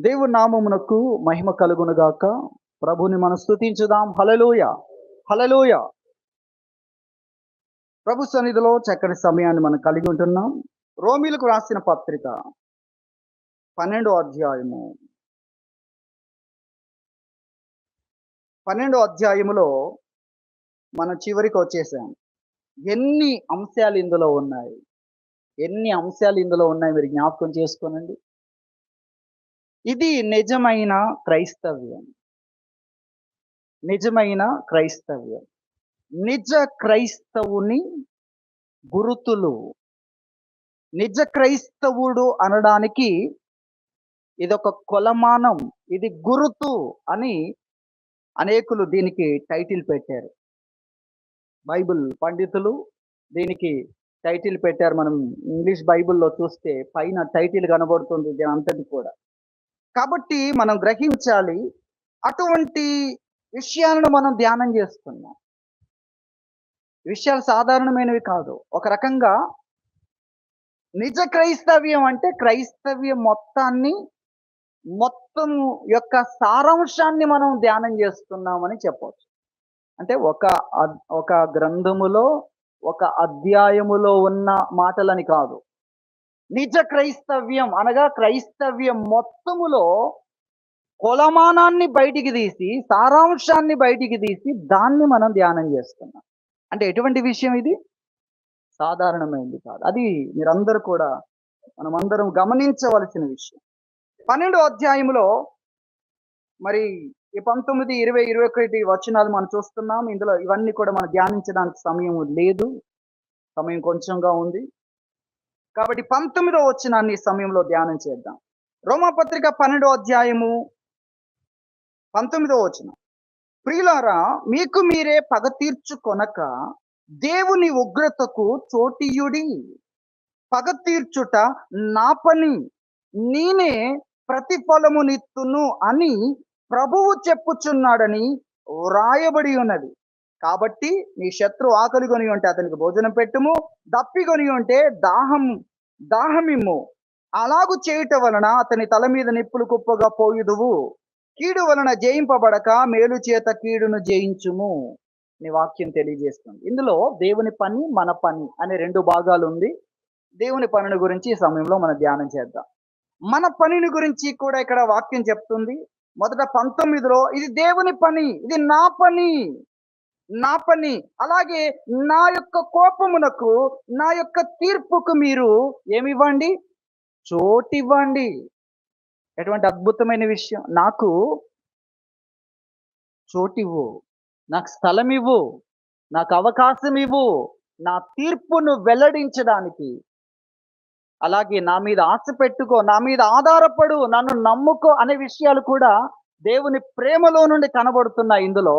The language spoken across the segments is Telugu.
దేవుని నామమునకు మహిమ కలుగునుగాక. ప్రభుని మనం స్తుతించుదాం. హల్లెలూయా, హల్లెలూయా. ప్రభు సన్నిధిలో చక్కని సమయాన్ని మనం కలిగి ఉంటున్నాం. రోమీలకు రాసిన పత్రిక 12వ అధ్యాయము 12వ అధ్యాయములో మనం చివరికి వచ్చేసాం. ఎన్ని అంశాలు ఇందులో ఉన్నాయి, మీరు జ్ఞాపకం చేసుకోనండి. ఇది నిజమైన క్రైస్తవ్యం. నిజ క్రైస్తవుని గురుతులు. నిజ క్రైస్తవుడు అనడానికి ఇదొక కొలమానం, ఇది గురుతు అని అనేకులు దీనికి టైటిల్ పెట్టారు. బైబిల్ పండితులు దీనికి టైటిల్ పెట్టారు. మనం ఇంగ్లీష్ బైబిల్లో చూస్తే పైన టైటిల్ కనబడుతుంది దీని అంతటి కూడా. కాబట్టి మనం గ్రహించాలి, అటువంటి విషయాలను మనం ధ్యానం చేస్తున్నాం. విషయాలు సాధారణమైనవి కాదు. ఒక రకంగా నిజ క్రైస్తవ్యం అంటే క్రైస్తవ్యం మొత్తం యొక్క సారాంశాన్ని మనం ధ్యానం చేస్తున్నామని చెప్పవచ్చు. అంటే ఒక గ్రంథములో ఒక అధ్యాయములో ఉన్న మాటలని కాదు. నిజ క్రైస్తవ్యం అనగా క్రైస్తవ్యం మొత్తములో కొలమానాన్ని బయటికి తీసి, సారాంశాన్ని బయటికి తీసి దాన్ని మనం ధ్యానం చేస్తున్నాం. అంటే ఎటువంటి విషయం ఇది? సాధారణమైనది కాదు. అది మీరందరూ కూడా మనమందరం గమనించవలసిన విషయం. 12వ అధ్యాయంలో మరి ఈ 19, 20, 21 వచనాలు మనం చూస్తున్నాం. ఇందులో ఇవన్నీ కూడా మనం ధ్యానించడానికి సమయం లేదు, సమయం కొంచెంగా ఉంది. కాబట్టి 19వ వచనాన్ని ఈ సమయంలో ధ్యానం చేద్దాం. రోమాపత్రిక 12వ అధ్యాయము 19వ వచనం. ప్రియులారా, మీకు మీరే పగ తీర్చుకొనక దేవుని ఉగ్రతకు చోటియుడి. పగ తీర్చుట నా పని, నేనే ప్రతిఫలమునిత్తును అని ప్రభువు చెప్పుచున్నాడని వ్రాయబడి ఉన్నది. కాబట్టి నీ శత్రు ఆకలి కొని ఉంటే అతనికి భోజనం పెట్టుము, దప్పికొని ఉంటే దాహమిమ్ము. అలాగు చేయుట వలన అతని తల మీద నిప్పులు కుప్పగా పోయుదువు. కీడు వలన జయింపబడక మేలు చేత కీడును జయించుము నీ వాక్యం తెలియజేస్తుంది. ఇందులో దేవుని పని, మన పని అనే 2 భాగాలు ఉంది. దేవుని పనిని గురించి ఈ సమయంలో మనం ధ్యానం చేద్దాం. మన పనిని గురించి కూడా ఇక్కడ వాక్యం చెప్తుంది. మొదట 19లో ఇది దేవుని పని, ఇది నా పని. అలాగే నా యొక్క కోపమునకు, నా యొక్క తీర్పుకు మీరు ఏమివ్వండి? చోటివ్వండి. ఎటువంటి అద్భుతమైన విషయం! నాకు చోటివ్వు, నాకు స్థలం ఇవ్వు, నాకు అవకాశం ఇవ్వు, నా తీర్పును వెల్లడించడానికి. అలాగే నా మీద ఆశ పెట్టుకో, నా మీద ఆధారపడు, నన్ను నమ్ముకో అనే విషయాలు కూడా దేవుని ప్రేమలో నుండి కనబడుతున్నాయి. ఇందులో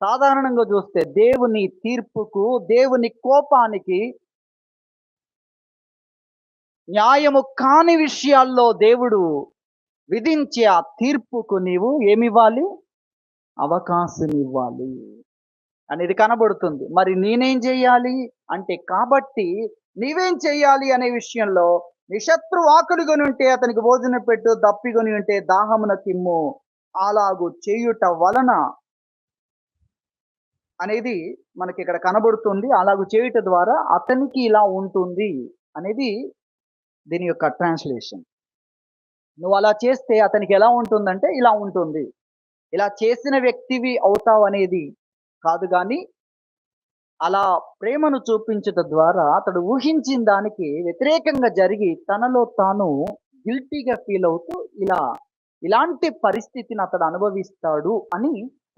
సాధారణంగా చూస్తే దేవుని తీర్పుకు, దేవుని కోపానికి, న్యాయము కాని విషయాల్లో దేవుడు విధించే ఆ తీర్పుకు నీవు ఏమివ్వాలి? అవకాశం ఇవ్వాలి అనేది కనబడుతుంది. మరి నేనేం చెయ్యాలి అంటే, కాబట్టి నీవేం చెయ్యాలి అనే విషయంలో, నీ శత్రువు ఆకలి కొని ఉంటే అతనికి భోజనం పెట్టు, దప్పికొని ఉంటే దాహమున కిమ్ము. అలాగు చేయుట వలన అనేది మనకి ఇక్కడ కనబడుతుంది. అలాగు చేయుట ద్వారా అతనికి ఇలా ఉంటుంది అనేది దీని యొక్క ట్రాన్స్లేషన్. నువ్వు అలా చేస్తే అతనికి ఎలా ఉంటుందంటే ఇలా ఉంటుంది. ఇలా చేసిన వ్యక్తివి అవుతావు అనేది కాదు, కానీ అలా ప్రేమను చూపించట ద్వారా అతడు ఊహించిన దానికి వ్యతిరేకంగా జరిగి తనలో తాను గిల్టీగా ఫీల్ అవుతూ ఇలాంటి పరిస్థితిని అతడు అనుభవిస్తాడు అని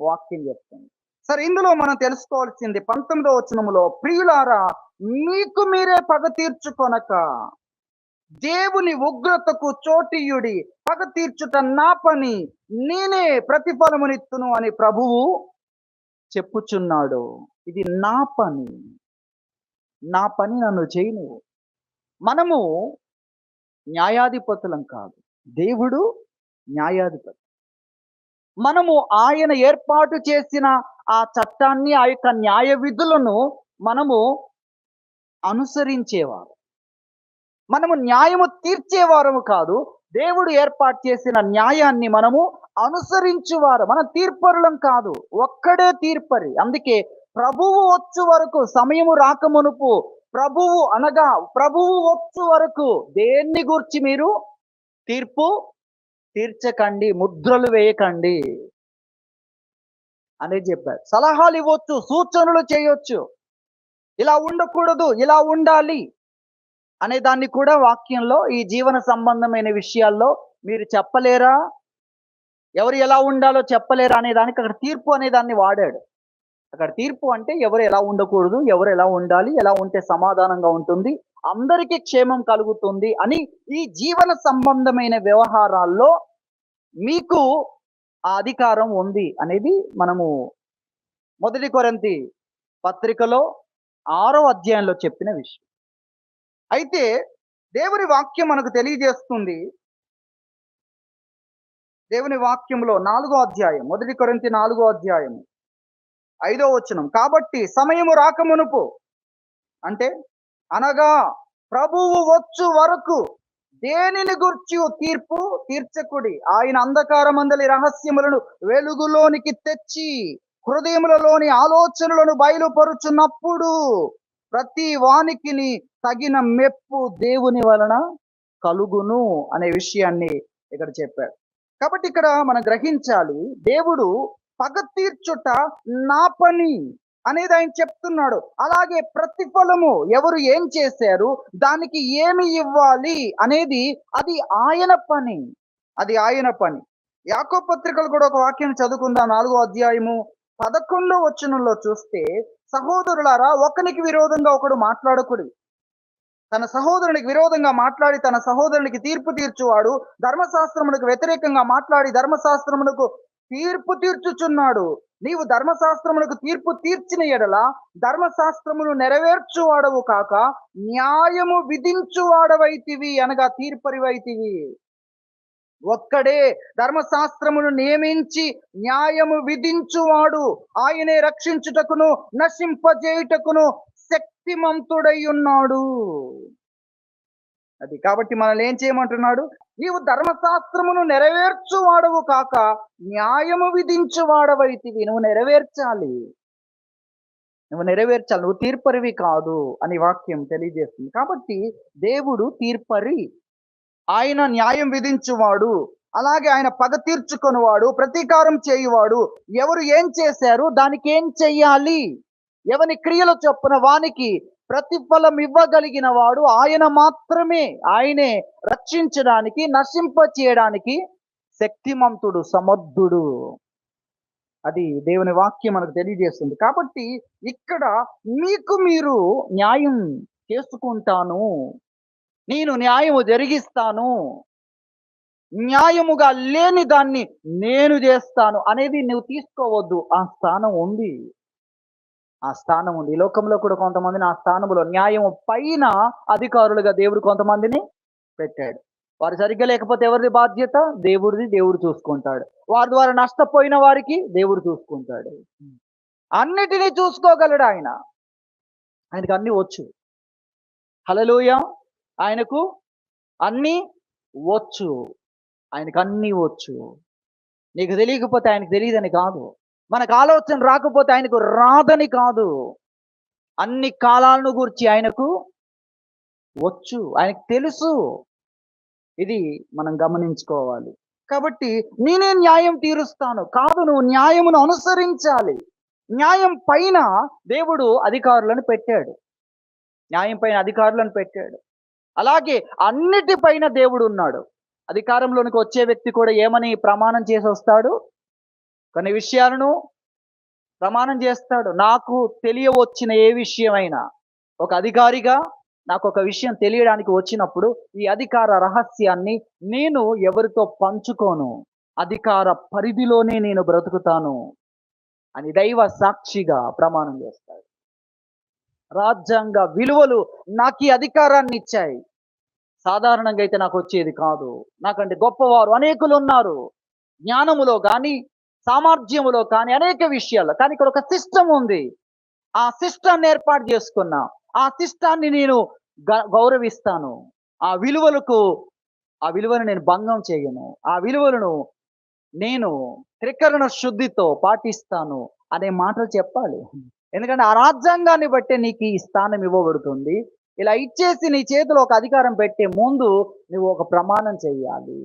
వాక్యం చెప్తుంది. సరే, ఇందులో మనం తెలుసుకోవాల్సింది 19వ వచనములో, ప్రియులారా, మీకు మీరే పగ తీర్చుకొనక దేవుని ఉగ్రతకు చోటియుడి. పగ తీర్చుట నా పని, నేనే ప్రతిఫలమునిత్తును అని ప్రభువు చెప్పుచున్నాడు. ఇది నా పని నన్ను చేయను. మనము న్యాయాధిపతులం కాదు, దేవుడు న్యాయాధిపతి. మనము ఆయన ఏర్పాటు చేసిన ఆ చట్టాన్ని, ఆ యొక్క న్యాయ విధులను మనము అనుసరించేవారు. మనము న్యాయము తీర్చేవారము కాదు, దేవుడు ఏర్పాటు చేసిన న్యాయాన్ని మనము అనుసరించువారు. మనం తీర్పరులం కాదు, ఒక్కడే తీర్పరి. అందుకే ప్రభువు వచ్చు వరకు, సమయము రాకమునుపు, ప్రభువు అనగా ప్రభువు వచ్చు వరకు దేన్ని గూర్చి మీరు తీర్పు తీర్చకండి, ముద్రలు వేయకండి అనేది చెప్పారు. సలహాలు ఇవ్వచ్చు, సూచనలు చేయొచ్చు, ఇలా ఉండకూడదు, ఇలా ఉండాలి అనే దాన్ని కూడా వాక్యంలో ఈ జీవన సంబంధమైన విషయాల్లో మీరు చెప్పలేరా, ఎవరు ఎలా ఉండాలో చెప్పలేరా అనే దానికి అక్కడ తీర్పు అనే దాన్ని వాడాడు. అక్కడ తీర్పు అంటే ఎవరు ఎలా ఉండకూడదు, ఎవరు ఎలా ఉండాలి, ఎలా ఉంటే సమాధానంగా ఉంటుంది, అందరికీ క్షేమం కలుగుతుంది అని ఈ జీవన సంబంధమైన వ్యవహారాల్లో మీకు ఆ అధికారం ఉంది అనేది మనము 1 కొరింథీ పత్రికలో 6వ అధ్యాయంలో చెప్పిన విషయం. అయితే దేవుని వాక్యం మనకు తెలియజేస్తుంది. దేవుని వాక్యంలో 4వ అధ్యాయం, 1 కొరింథీ 4వ అధ్యాయం 5వ వచనం, కాబట్టి సమయము రాకమునుపు అంటే అనగా ప్రభువు వచ్చు వరకు దేనిని గుర్చి తీర్పు తీర్చకుడి, ఆయన అంధకారమందలి రహస్యములను వెలుగులోనికి తెచ్చి హృదయములలోని ఆలోచనలను బయలుపరుచున్నప్పుడు ప్రతి వానికిని తగిన మెప్పు దేవుని వలన కలుగును అనే విషయాన్ని ఇక్కడ చెప్పాడు. కాబట్టి ఇక్కడ మనం గ్రహించాలి, దేవుడు పగ తీర్చుట నా పని అనేది ఆయన చెప్తున్నాడు. అలాగే ప్రతిఫలము ఎవరు ఏం చేశారు, దానికి ఏమి ఇవ్వాలి అనేది అది ఆయన పని, అది ఆయన పని. యాకోబు పత్రికలు కూడా ఒక వాక్యం చదువుకుందాం. 4వ అధ్యాయము 11వ వచనంలో చూస్తే, సహోదరులారా ఒకనికి విరోధంగా ఒకడు మాట్లాడకుడి, తన సహోదరునికి విరోధంగా మాట్లాడి తన సహోదరునికి తీర్పు తీర్చువాడు ధర్మశాస్త్రమునకు వ్యతిరేకంగా మాట్లాడి ధర్మశాస్త్రమునకు తీర్పు తీర్చుచున్నాడు. నీవు ధర్మశాస్త్రమునకు తీర్పు తీర్చిన ఎడల ధర్మశాస్త్రమును నెరవేర్చువాడవు కాక న్యాయము విధించువాడవైతివి, అనగా తీర్పరివైతివి. ఒక్కడే ధర్మశాస్త్రమును నియమించి న్యాయము విధించువాడు, ఆయనే రక్షించుటకును నశింపజేయుటకును శక్తిమంతుడై ఉన్నాడు. అది కాబట్టి మనల్ని ఏం చేయమంటున్నాడు, నీవు ధర్మశాస్త్రమును నెరవేర్చువాడవు కాక న్యాయము విధించువాడవైతివి. నువ్వు నెరవేర్చాలి, నువ్వు తీర్పరివి కాదు అని వాక్యం తెలియజేస్తుంది. కాబట్టి దేవుడు తీర్పరి, ఆయన న్యాయం విధించువాడు, అలాగే ఆయన పగ తీర్చుకొనివాడు, ప్రతీకారం చేయువాడు. ఎవరు ఏం చేశారు దానికి ఏం చెయ్యాలి, ఎవని క్రియల చొప్పున వానికి ప్రతిఫలం ఇవ్వగలిగిన వాడు ఆయన మాత్రమే. ఆయనే రక్షించడానికి నశింప చేయడానికి శక్తిమంతుడు, సమర్థుడు. అది దేవుని వాక్యం మనకు తెలియజేస్తుంది. కాబట్టి ఇక్కడ మీకు మీరు న్యాయం చేసుకుంటాను, నేను న్యాయము జరిగిస్తాను, న్యాయముగా లేని దాన్ని నేను చేస్తాను అనేది నువ్వు తీసుకోవద్దు. ఆ స్థానం ఉంది, ఆ స్థానం ఉంది. ఈ లోకంలో కూడా కొంతమందిని ఆ స్థానంలో న్యాయం పైన అధికారులుగా దేవుడు కొంతమందిని పెట్టాడు. వారు సరిగ్గా లేకపోతే ఎవరిది బాధ్యత, దేవుడిది, దేవుడు చూసుకుంటాడు. వారి ద్వారా నష్టపోయిన వారికి దేవుడు చూసుకుంటాడు. అన్నిటినీ చూసుకోగలడు ఆయన, ఆయనకు అన్ని వచ్చు. హల్లెలూయా, ఆయనకు అన్ని వచ్చు, ఆయనకు అన్ని వచ్చు. నీకు తెలియకపోతే ఆయనకు తెలియదని కాదు, మనకు ఆలోచన రాకపోతే ఆయనకు రాదని కాదు. అన్ని కాలాలను గురించి ఆయనకు వచ్చు, ఆయనకు తెలుసు. ఇది మనం గమనించుకోవాలి. కాబట్టి నేనే న్యాయం తీరుస్తాను కాదు, నువ్వు న్యాయమును అనుసరించాలి. న్యాయం పైన దేవుడు అధికారులను పెట్టాడు, న్యాయం పైన అధికారులను పెట్టాడు. అలాగే అన్నిటిపైన దేవుడు ఉన్నాడు. అధికారంలోనికి వచ్చే వ్యక్తి కూడా ఏమని ప్రమాణం చేసి వస్తాడు, కొన్ని విషయాలను ప్రమాణం చేస్తాడు. నాకు తెలియవచ్చిన ఏ విషయమైనా, ఒక అధికారిగా నాకు ఒక విషయం తెలియడానికి వచ్చినప్పుడు ఈ అధికార రహస్యాన్ని నేను ఎవరితో పంచుకోను, అధికార పరిధిలోనే నేను బ్రతుకుతాను అని దైవ సాక్షిగా ప్రమాణం చేస్తాడు. రాజ్యాంగ విలువలు నాకు ఈ అధికారాన్ని ఇచ్చాయి. సాధారణంగా అయితే నాకు వచ్చేది కాదు, నాకంటే గొప్పవారు అనేకులు ఉన్నారు, జ్ఞానములో కానీ సామర్థ్యములో కానీ అనేక విషయాల్లో. కానీ ఇక్కడ ఒక సిస్టమ్ ఉంది, ఆ సిస్టాన్ని ఏర్పాటు చేసుకున్నా, ఆ సిస్టాన్ని నేను గౌరవిస్తాను, ఆ విలువలకు ఆ విలువను నేను భంగం చేయను. ఆ విలువలను నేను త్రికరణ శుద్ధితో పాటిస్తాను అనే మాటలు చెప్పాలి. ఎందుకంటే ఆ రాజ్యాంగాన్ని బట్టే నీకు ఈ స్థానం ఇవ్వబడుతుంది. ఇలా ఇచ్చేసి నీ చేతిలో ఒక అధికారం పెట్టే ముందు నువ్వు ఒక ప్రమాణం చెయ్యాలి.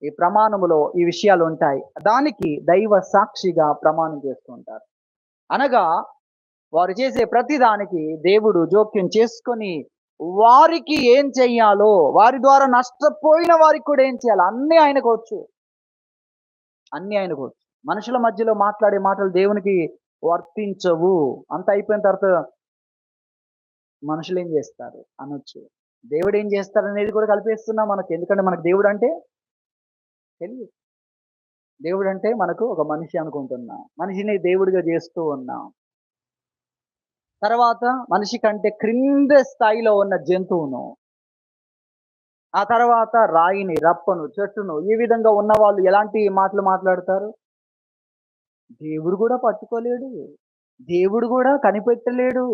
ఈ ప్రమాణములో ఈ విషయాలు ఉంటాయి. దానికి దైవ సాక్షిగా ప్రమాణం చేస్తుంటారు. అనగా వారు చేసే ప్రతి దానికి దేవుడు జోక్యం చేసుకొని వారికి ఏం చెయ్యాలో, వారి ద్వారా నష్టపోయిన వారికి కూడా ఏం చేయాలో అన్నీ ఆయనకొచ్చు. అన్నీ ఆయనకొచ్చు. మనుషుల మధ్యలో మాట్లాడే మాటలు దేవునికి వర్తించవు. అంతా అయిపోయిన తర్వాత మనుషులేం జేస్తారు అనొచ్చు. దేవుడేం జేస్తాడనేది కూడా కలిపేస్తున్నాం మనకు. ఎందుకంటే మనకు దేవుడంటే తెలీదు. దేవుడంటే మనకు ఒక మనిషి అనుకుంటున్నాం. మనిషిని దేవుడిగా జేస్తూ ఉన్నాం. తర్వాత మనిషి కంటే క్రింద స్థాయిలో ఉన్న జంతువును, ఆ తర్వాత రాయిని, రప్పను, చెట్టును ఈ విధంగా ఉన్నవాళ్ళు ఎలాంటి మాటలు మాట్లాడతారు? దేవుడు గూడా పట్టుకోలేడు. దేవుడు గూడా కనిపెట్టలేడు.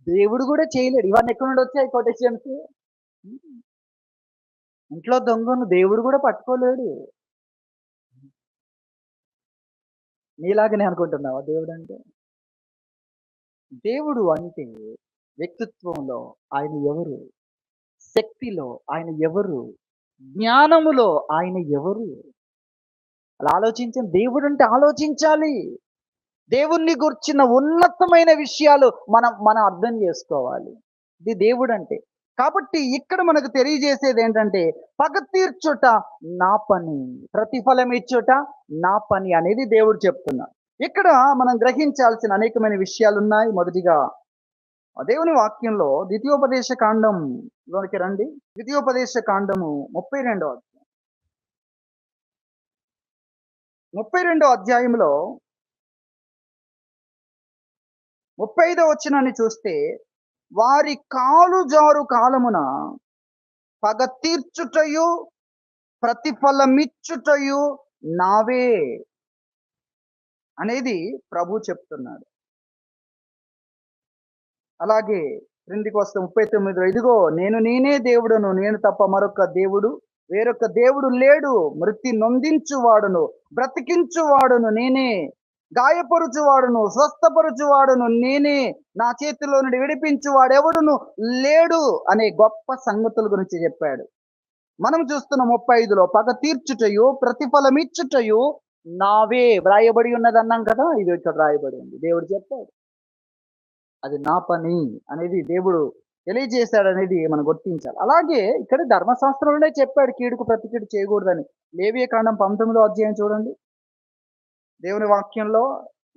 దేవుడు గూడా చేయలేడు. ఇవన్నీ ఎక్కడి నుండొచ్చాయి కొటేషన్స్? హ్మ్. ఇంట్లో దొంగను దేవుడు గూడా పట్టుకోలేడు. నీలాగనే అనుకుంటున్నావా దేవుడంటే? దేవుడు అంటే వ్యక్తిత్వంలో ఆయన ఎవరు? శక్తిలో ఆయన ఎవరు? జ్ఞానములో ఆయన ఎవరు? అలా ఆలోచించండి. దేవుడంటే ఆలోచించాలి. దేవుణ్ణి గూర్చిన ఉన్నతమైన విషయాలు మనం అర్థం జేసుకోవాలి. ఇది దేవుడంటే. కాబట్టి ఇక్కడ మనకు తెలియజేసేదేంటంటే, పగ తీర్చుట నా పని, ప్రతిఫలం ఇచ్చుట నా పని అనేది దేవుడు చెప్తున్నాడు. ఇక్కడ మనం గ్రహించాల్సిన అనేకమైన విషయాలున్నాయి. మొదటిగా దేవుని వాక్యంలో ద్వితీయోపదేశ కాండంలోనికి రండి. ద్వితీయోపదేశ కాండము 32వ అధ్యాయం. 32వ అధ్యాయంలో 35వ వచనాన్ని చూస్తే, వారి కాలు జారు కాలమున పగ తీర్చుటయు ప్రతిఫలమిచ్చుటయు నావే అనేది ప్రభు చెప్తున్నాడు. అలాగే క్రిందికి వస్తే 39లో ఇదిగో నేనే దేవుడును, నేను తప్ప మరొక దేవుడు వేరొక దేవుడు లేడు. మృతి నొందించువాడును, బ్రతికించువాడును నేనే, గాయపరుచువాడును, స్వస్థపరుచువాడును నేనే, నా చేతిలో నుండి విడిపించువాడెవడును లేడు అనే గొప్ప సంగతుల గురించి చెప్పాడు. మనం చూస్తున్న 35లో పగ తీర్చుటయు ప్రతిఫలమిచ్చుటయు నావే వ్రాయబడి ఉన్నది అన్నాం కదా. ఇది ఇక్కడ రాయబడి ఉంది. దేవుడు చెప్పాడు అది నా పని అనేది దేవుడు తెలియజేశాడనేది మనం గుర్తించాలి. అలాగే ఇక్కడ ధర్మశాస్త్రంలోనే చెప్పాడు కీడుకు ప్రతి కీడు చేయకూడదని. లేవియ కాండం 19వ అధ్యాయం చూడండి. దేవుని వాక్యంలో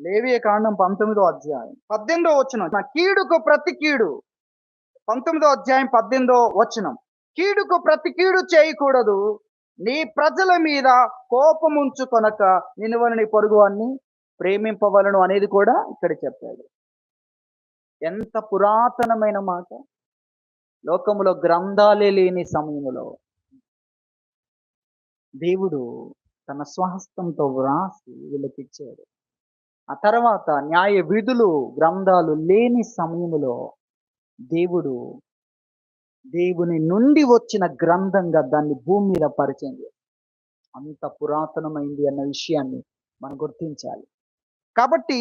లేవియ కాండం 19వ అధ్యాయం 18వ వచనం, నా కీడుకు ప్రతి కీడు 19వ అధ్యాయం 18వ వచనం, కీడుకు ప్రతి కీడు చేయకూడదు, నీ ప్రజల మీద కోపముంచుకొనక నిన్ను నీ పొరుగువాన్ని ప్రేమింపవలను అనేది కూడా ఇక్కడ చెప్పాడు. ఎంత పురాతనమైన మాట. లోకములో గ్రంథాలే లేని సమయములో దేవుడు తన స్వహస్తంతో వ్రాసి వీళ్ళకిచ్చాడు. ఆ తర్వాత న్యాయ విధులు గ్రంథాలు లేని సమయములో దేవుడు దేవుని నుండి వచ్చిన గ్రంథంగా దాన్ని భూమి మీద పరిచయం చేశాడు. అంత పురాతనమైంది అన్న విషయాన్ని మనం గుర్తించాలి. కాబట్టి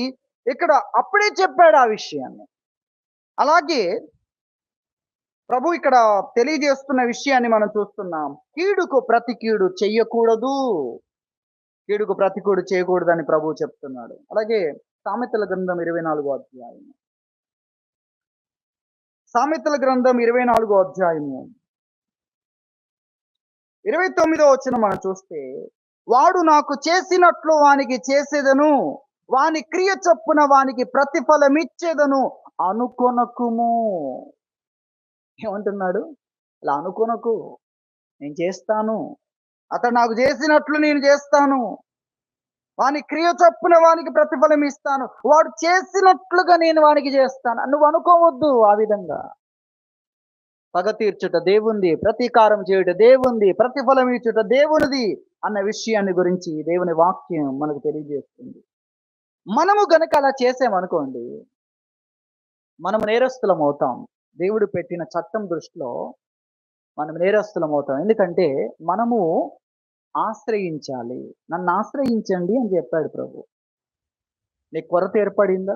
ఇక్కడ అప్పుడే చెప్పాడు ఆ విషయాన్ని. అలాగే ప్రభు ఇక్కడ తెలియజేస్తున్న విషయాన్ని మనం చూస్తున్నాం. కీడుకు ప్రతి కీడు చెయ్యకూడదు, కీడుకు ప్రతి కీడు చేయకూడదని ప్రభు చెప్తున్నాడు. అలాగే సామెతల గ్రంథం 24వ అధ్యాయం, సామెతల గ్రంథం 24వ అధ్యాయము 29వ వచనం మనం చూస్తే, వాడు నాకు చేసినట్లు వానికి చేసేదను, వాని క్రియ చొప్పున వానికి ప్రతిఫలమిచ్చేదను అనుకొనకుము. ఏమంటున్నాడు? అలా అనుకొనకు, నేను చేస్తాను, అతడు నాకు చేసినట్లు నేను చేస్తాను, వాని క్రియ చొప్పున వానికి ప్రతిఫలం ఇస్తాను, వాడు చేసినట్లుగా నేను వానికి చేస్తాను. నువ్వు అనుకోవద్దు ఆ విధంగా. పగ తీర్చుట దేవుంది, ప్రతీకారం చేయుట దేవుంది, ప్రతిఫలం ఇచ్చుట దేవునిది అన్న విషయాన్ని గురించి దేవుని వాక్యం మనకు తెలియజేస్తుంది. మనము గనక అలా చేసామనుకోండి, మనము నేరస్తులం అవుతాం. దేవుడు పెట్టిన చట్టం దృష్టిలో మనం నేరస్తులం అవుతాం. ఎందుకంటే మనము ఆశ్రయించాలి. నన్ను ఆశ్రయించండి అని చెప్పాడు ప్రభు. నీకు కొరత ఏర్పడిందా?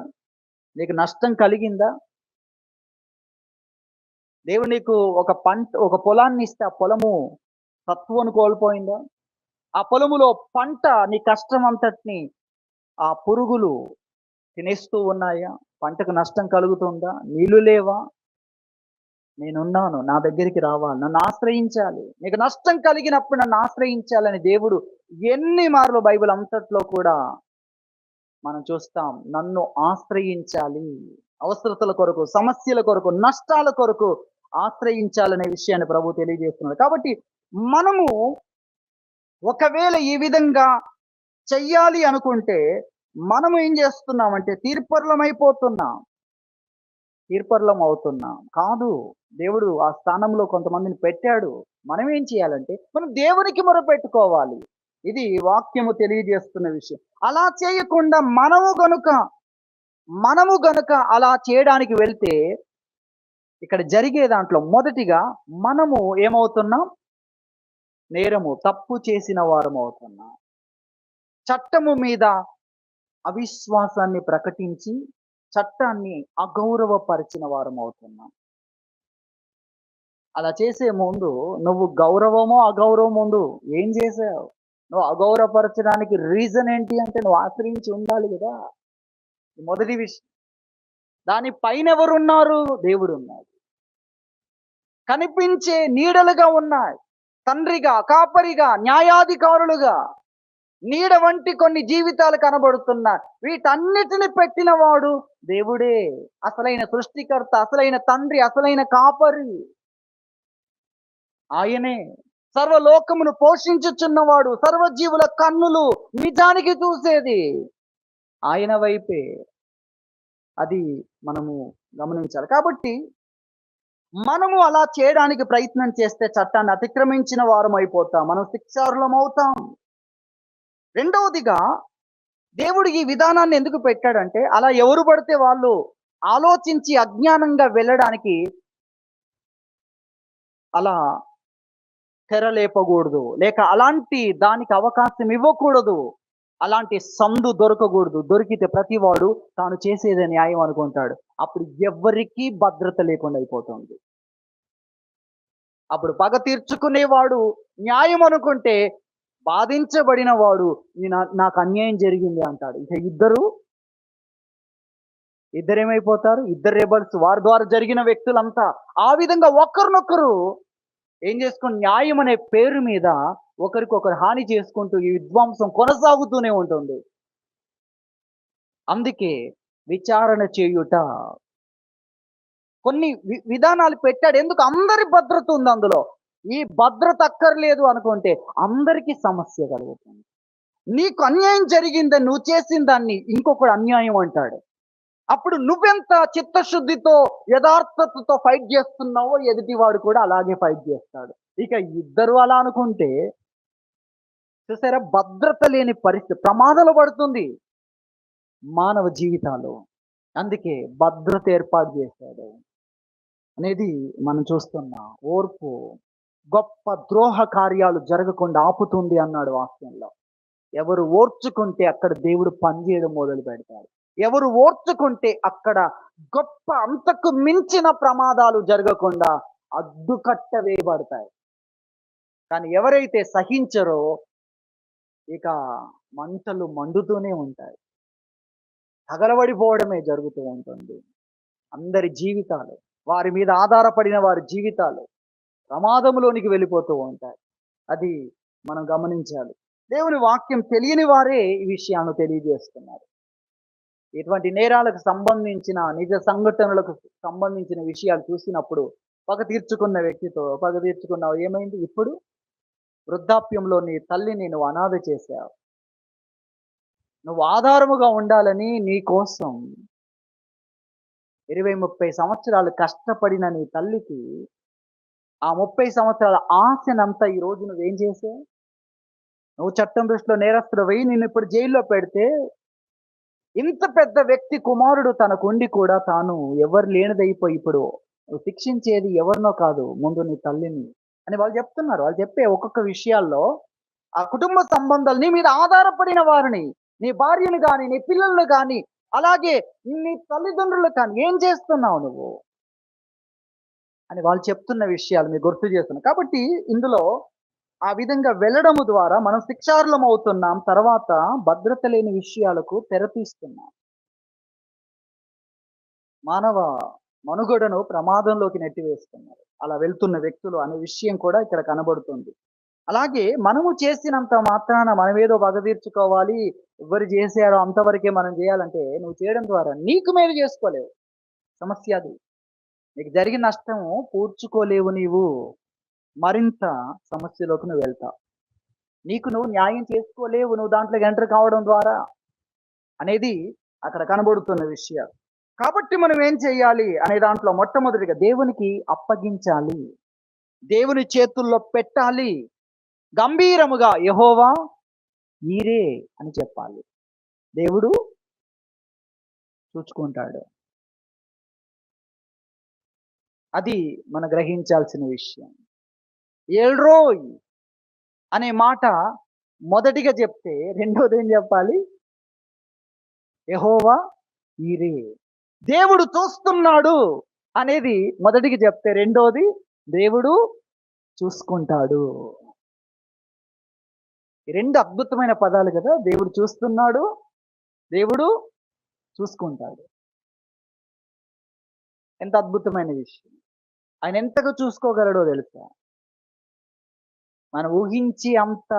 నీకు నష్టం కలిగిందా? దేవుడు నీకు ఒక పొలాన్ని ఇస్తే ఆ పొలము సత్తువను కోల్పోయిందా? ఆ పొలములో పంట నీ కష్టం అంతటిని ఆ పురుగులు తినేస్తూ ఉన్నాయా? పంటకు నష్టం కలుగుతుందా? నీళ్లు లేవా? నేనున్నాను. నా దగ్గరికి రావాలి. నన్ను ఆశ్రయించాలి. నీకు నష్టం కలిగినప్పుడు నన్ను ఆశ్రయించాలని దేవుడు ఎన్ని మార్లు బైబిల్ అంతట్లో కూడా మనం చూస్తాం. నన్ను ఆశ్రయించాలి. అవసరతల కొరకు, సమస్యల కొరకు, నష్టాల కొరకు ఆశ్రయించాలనే విషయాన్ని ప్రభు తెలియజేస్తున్నాడు. కాబట్టి మనము ఒకవేళ ఈ విధంగా చెయ్యాలి అనుకుంటే మనము ఏం చేస్తున్నామంటే తీర్పరులమైపోతున్నాం. తీర్పరులం అవుతున్నాం. కాదు. దేవుడు ఆ స్థానంలో కొంతమందిని పెట్టాడు. మనం ఏం చేయాలంటే మనం దేవునికి మొరపెట్టుకోవాలి. ఇది వాక్యము తెలియజేస్తున్న విషయం. అలా చేయకుండా మనము గనుక అలా చేయడానికి వెళ్తే ఇక్కడ జరిగే దాంట్లో మొదటిగా మనము ఏమవుతున్నాం? తప్పు చేసిన వారం అవుతున్నాం. చట్టము మీద అవిశ్వాసాన్ని ప్రకటించి చట్టాన్ని అగౌరవపరిచిన వారం అవుతున్నాం. అలా చేసే ముందు నువ్వు గౌరవమో అగౌరవం ముందు ఏం చేసావు? నువ్వు అగౌరవపరచడానికి రీజన్ ఏంటి అంటే నువ్వు ఆశ్రయించి ఉండాలి కదా. మొదటి విషయం. దాని పైన ఎవరున్నారు? దేవుడు ఉన్నాడు. కనిపించే నీడలుగా ఉన్నాయి. తండ్రిగా, కాపరిగా, న్యాయాధికారులుగా నీడ వంటి కొన్ని జీవితాలు కనబడుతున్నాయి. వీటన్నిటిని పెట్టిన వాడు దేవుడే. అసలైన సృష్టికర్త, అసలైన తండ్రి, అసలైన కాపరి ఆయనే. సర్వలోకమును పోషించుచున్నవాడు, సర్వజీవుల కన్నులు నిజానికి చూసేది ఆయన వైపే. అది మనము గమనించాలి. కాబట్టి మనము అలా చేయడానికి ప్రయత్నం చేస్తే చట్టాన్ని అతిక్రమించిన వారం అయిపోతాం. మనం శిక్షార్హులం అవుతాం. రెండవదిగా దేవుడు ఈ విధానాన్ని ఎందుకు పెట్టాడంటే అలా ఎవరు పడితే వాళ్ళు ఆలోచించి అజ్ఞానంగా వెళ్ళడానికి అలా తెరలేపకూడదు, లేక అలాంటి దానికి అవకాశం ఇవ్వకూడదు. అలాంటి సందు దొరకకూడదు. దొరికితే ప్రతివాడు తాను చేసేదే న్యాయం అనుకుంటాడు. అప్పుడు ఎవ్వరికీ భద్రత లేకుండా అయిపోతుంది. అప్పుడు పగ తీర్చుకునేవాడు న్యాయం అనుకుంటే బాధించబడిన వాడు నాకు అన్యాయం జరిగింది అంటాడు. ఇక ఇద్దరేమైపోతారు? ఇద్దరు రెబల్స్. వారి ద్వారా జరిగిన వ్యక్తులంతా ఆ విధంగా ఒకరినొకరు ఏం చేసుకుని న్యాయం అనే పేరు మీద ఒకరికొకరు హాని చేసుకుంటూ ఈ విధ్వంసం కొనసాగుతూనే ఉంటుంది. అందుకే విచారణ చేయుట కొన్ని విధానాలు పెట్టాడు. ఎందుకు? అందరి భద్రత ఉంది అందులో. ఈ భద్రత అక్కర్లేదు అనుకుంటే అందరికీ సమస్య కలుగుతుంది. నీకు అన్యాయం జరిగిందని నువ్వు చేసిన దాన్ని ఇంకొకడు అన్యాయం అంటాడు. అప్పుడు నువ్వెంత చిత్తశుద్ధితో యథార్థతతో ఫైట్ చేస్తున్నావో ఎదుటివాడు కూడా అలాగే ఫైట్ చేస్తాడు. ఇక ఇద్దరు అలా అనుకుంటే చూసారా, భద్రత లేని పరిస్థితి, ప్రమాదాలు పడుతుంది మానవ జీవితాలు. అందుకే భద్రత ఏర్పాటు చేశాడు అనేది మనం చూస్తున్నాం. ఓర్పు గొప్ప ద్రోహ కార్యాలు జరగకుండా ఆపుతుంది అన్నాడు వాక్యంలో. ఎవరు ఓర్చుకుంటే అక్కడ దేవుడు పనిచేయడం మొదలు పెడతాడు. ఎవరు ఓర్చుకుంటే అక్కడ గొప్ప అంతకు మించిన ప్రమాదాలు జరగకుండా అడ్డుకట్ట వేయబడతాయి. కానీ ఎవరైతే సహించరో ఇక మంటలు మండుతూనే ఉంటాయి. తగలబడిపోవడమే జరుగుతూ ఉంటుంది. అందరి జీవితాలు, వారి మీద ఆధారపడిన వారి జీవితాలు ప్రమాదంలోనికి వెళ్ళిపోతూ ఉంటాయి. అది మనం గమనించాలి. దేవుని వాక్యం తెలియని వారే ఈ విషయాన్ని తెలియజేస్తున్నారు. ఇటువంటి నేరాలకు సంబంధించిన నిజ సంఘటనలకు సంబంధించిన విషయాలు చూసినప్పుడు పగ తీర్చుకున్నావు, ఏమైంది? ఇప్పుడు వృద్ధాప్యంలో నీ తల్లిని నువ్వు అనాథ చేశావు. నువ్వు ఆధారముగా ఉండాలని నీ కోసం 20-30 సంవత్సరాలు కష్టపడిన నీ తల్లికి ఆ 30 సంవత్సరాల ఆశనంతా ఈ రోజు నువ్వేం చేసావు? నువ్వు చట్టం దృష్టిలో నేరస్తుడివై నిన్ను ఇప్పుడు జైల్లో పెడితే ఇంత పెద్ద వ్యక్తి కుమారుడు తనకుండి కూడా తాను ఎవరు లేనిదైపోయి ఇప్పుడు శిక్షించేది ఎవరినో కాదు, ముందు నీ తల్లిని. అని వాళ్ళు చెప్తున్నారు. వాళ్ళు చెప్పే ఒక్కొక్క విషయాల్లో ఆ కుటుంబ సంబంధాలు నీ మీద ఆధారపడిన వారిని, నీ భార్యను గాని, నీ పిల్లలను గాని, అలాగే నీ తల్లిదండ్రులు కానీ ఏం చేస్తున్నావు నువ్వు? అని వాళ్ళు చెప్తున్న విషయాలు మీకు గుర్తు చేస్తున్నా. కాబట్టి ఇందులో ఆ విధంగా వెళ్ళడము ద్వారా మనం శిక్షార్హులం అవుతున్నాం. తర్వాత భద్రత లేని విషయాలకు తెరతీస్తున్నాం. మానవ మనుగడను ప్రమాదంలోకి నెట్టివేస్తున్నారు. అలా వెళ్తున్న వ్యక్తులు అనే విషయం కూడా ఇక్కడ కనబడుతుంది. అలాగే మనము చేసినంత మాత్రాన మనమేదో పగ తీర్చుకోవాలి, ఎవరు చేశారో అంతవరకే మనం చేయాలంటే, నువ్వు చేయడం ద్వారా నీకు మేలు చేసుకోలేవు. సమస్య అది. నీకు జరిగిన నష్టము పూడ్చుకోలేవు నీవు. మరింత సమస్యలోకి నువ్వు వెళ్తావు. నీకు నువ్వు న్యాయం చేసుకోలేవు నువ్వు దాంట్లోకి ఎంటర్ కావడం ద్వారా అనేది అక్కడ కనబడుతున్న విషయం. కాబట్టి మనం ఏం చేయాలి అనే దాంట్లో మొట్టమొదటిగా దేవునికి అప్పగించాలి. దేవుని చేతుల్లో పెట్టాలి. గంభీరముగా యెహోవా మీరే అని చెప్పాలి. దేవుడు చూచుకుంటాడు. అది మనం గ్రహించాల్సిన విషయం. ఎల్రోయ్ అనే మాట మొదటిగా చెప్తే రెండోది ఏం చెప్పాలి? యెహోవా ఈరే. దేవుడు చూస్తున్నాడు అనేది మొదటికి చెప్తే రెండోది దేవుడు చూసుకుంటాడు. ఈ రెండు అద్భుతమైన పదాలు కదా! దేవుడు చూస్తున్నాడు, దేవుడు చూసుకుంటాడు. ఎంత అద్భుతమైన విషయం. ఆయన ఎంతగా చూసుకోగలడో తెలుసా? మనం ఊహించి అంత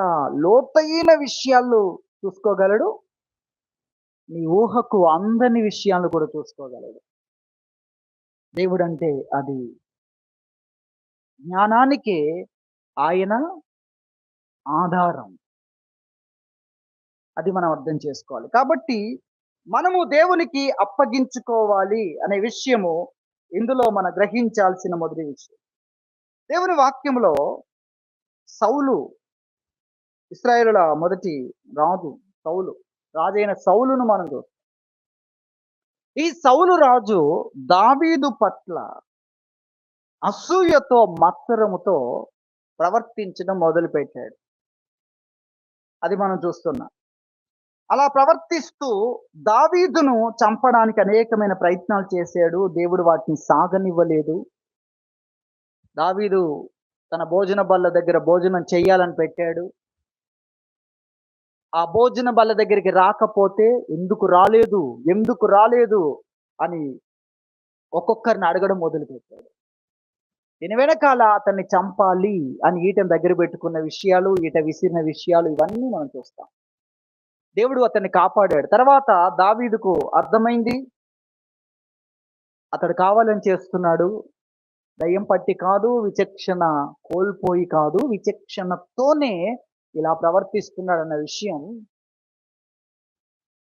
లోతైన విషయాలు చూసుకోగలడు. నీ ఊహకు అందని విషయాలను కూడా చూసుకోగలడు. దేవుడంటే అది. జ్ఞానానికే ఆయన ఆధారం. అది మనం అర్థం చేసుకోవాలి. కాబట్టి మనము దేవునికి అప్పగించుకోవాలి అనే విషయము ఇందులో మనం గ్రహించాల్సిన మొదటి విషయం. దేవుని వాక్యములో సౌలు, ఇశ్రాయేలుల మొదటి రాజు సౌలు, రాజైన సౌలును మనం చూస్తాం. ఈ సౌలు రాజు దావీదు పట్ల అసూయతో, మత్సరముతో ప్రవర్తించడం మొదలుపెట్టాడు. అది మనం చూస్తున్నాం. అలా ప్రవర్తిస్తూ దావీదును చంపడానికి అనేకమైన ప్రయత్నాలు చేశాడు. దేవుడు వాటిని సాగనివ్వలేదు. దావీదు తన భోజన బల్ల దగ్గర భోజనం చెయ్యాలని పెట్టాడు. ఆ భోజన బల్ల దగ్గరికి రాకపోతే ఎందుకు రాలేదు, ఎందుకు రాలేదు అని ఒక్కొక్కరిని అడగడం మొదలుపెట్టాడు. దీని వెనకాల అతన్ని చంపాలి అని ఈటను దగ్గర పెట్టుకున్న విషయాలు, ఈట విసిరిన విషయాలు ఇవన్నీ మనం చూస్తాం. దేవుడు అతన్ని కాపాడాడు. తర్వాత దావీదుకు అర్థమైంది, అతడు కావాలని చేస్తున్నాడు. దయ్యం పట్టి కాదు, విచక్షణ కోల్పోయి కాదు, విచక్షణతోనే ఇలా ప్రవర్తిస్తున్నాడన్న విషయం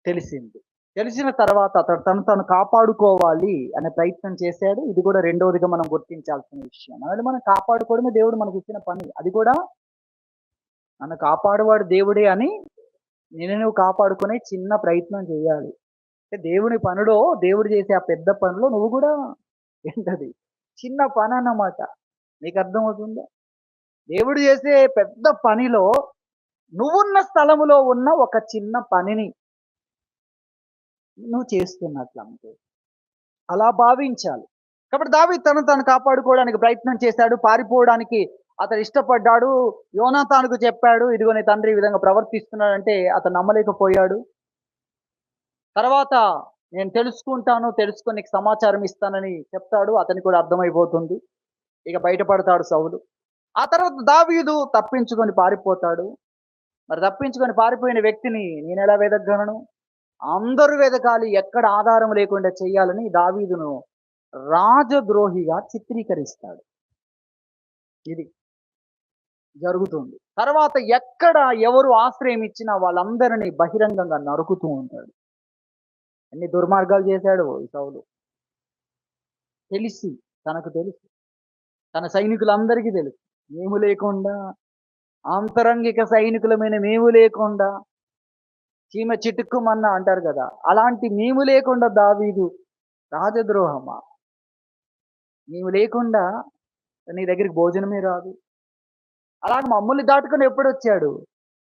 తెలిసింది. తెలిసిన తర్వాత అతడు తను కాపాడుకోవాలి అనే ప్రయత్నం చేశాడు. ఇది కూడా రెండవదిగా మనం గుర్తించాల్సిన విషయం. మనల్ని మనం కాపాడుకోవడమే దేవుడు మనకి ఇచ్చిన పని. అది కూడా నన్ను కాపాడువాడు దేవుడే అని నువ్వు కాపాడుకునే చిన్న ప్రయత్నం చేయాలి. అంటే దేవుని పనిలో, దేవుడు చేసే ఆ పెద్ద పనిలో నువ్వు కూడా ఏంటది చిన్న పని అన్నమాట. నీకు అర్థమవుతుందా? దేవుడు చేసే పెద్ద పనిలో నువ్వున్న స్థలములో ఉన్న ఒక చిన్న పనిని నువ్వు చేస్తున్నట్లు అంతే. అలా భావించాలి. కాబట్టి దావీదు తను కాపాడుకోవడానికి ప్రయత్నం చేశాడు. పారిపోవడానికి అతడు ఇష్టపడ్డాడు. యోనాతానుకు చెప్పాడు, ఇదిగో నీ తండ్రి ఈ విధంగా ప్రవర్తిస్తున్నాడంటే అతను నమ్మలేకపోయాడు. తర్వాత నేను తెలుసుకుంటాను, తెలుసుకొని నీకు సమాచారం ఇస్తానని చెప్తాడు. అతనికి కూడా అర్థమైపోతుంది. ఇక బయటపడతాడు సౌలు. ఆ తర్వాత దావీదు తప్పించుకొని పారిపోతాడు. మరి తప్పించుకొని పారిపోయిన వ్యక్తిని నేనెలా వెదకగలను? అందరూ వెదకాలి, ఎక్కడ ఆధారం లేకుండా చెయ్యాలని దావీదును రాజద్రోహిగా చిత్రీకరిస్తాడు. ఇది జరుగుతుంది. తర్వాత ఎక్కడ ఎవరు ఆశ్రయం ఇచ్చినా వాళ్ళందరినీ బహిరంగంగా నరుకుతూ ఉంటాడు. ఎన్ని దుర్మార్గాలు చేశాడు ఈ సౌలు. తెలిసి, తనకు తెలుసు, తన సైనికులందరికీ తెలుసు. మేము లేకుండా, ఆంతరంగిక సైనికులమైన మేము లేకుండా, చీమ చిటుక్కుమన్న అంటారు కదా, అలాంటి మేము లేకుండా దావీదు రాజద్రోహమా? నీవు లేకుండా నీ దగ్గరికి భోజనమే రాదు, అలాగే మమ్మల్ని దాటుకొని ఎప్పుడొచ్చాడు?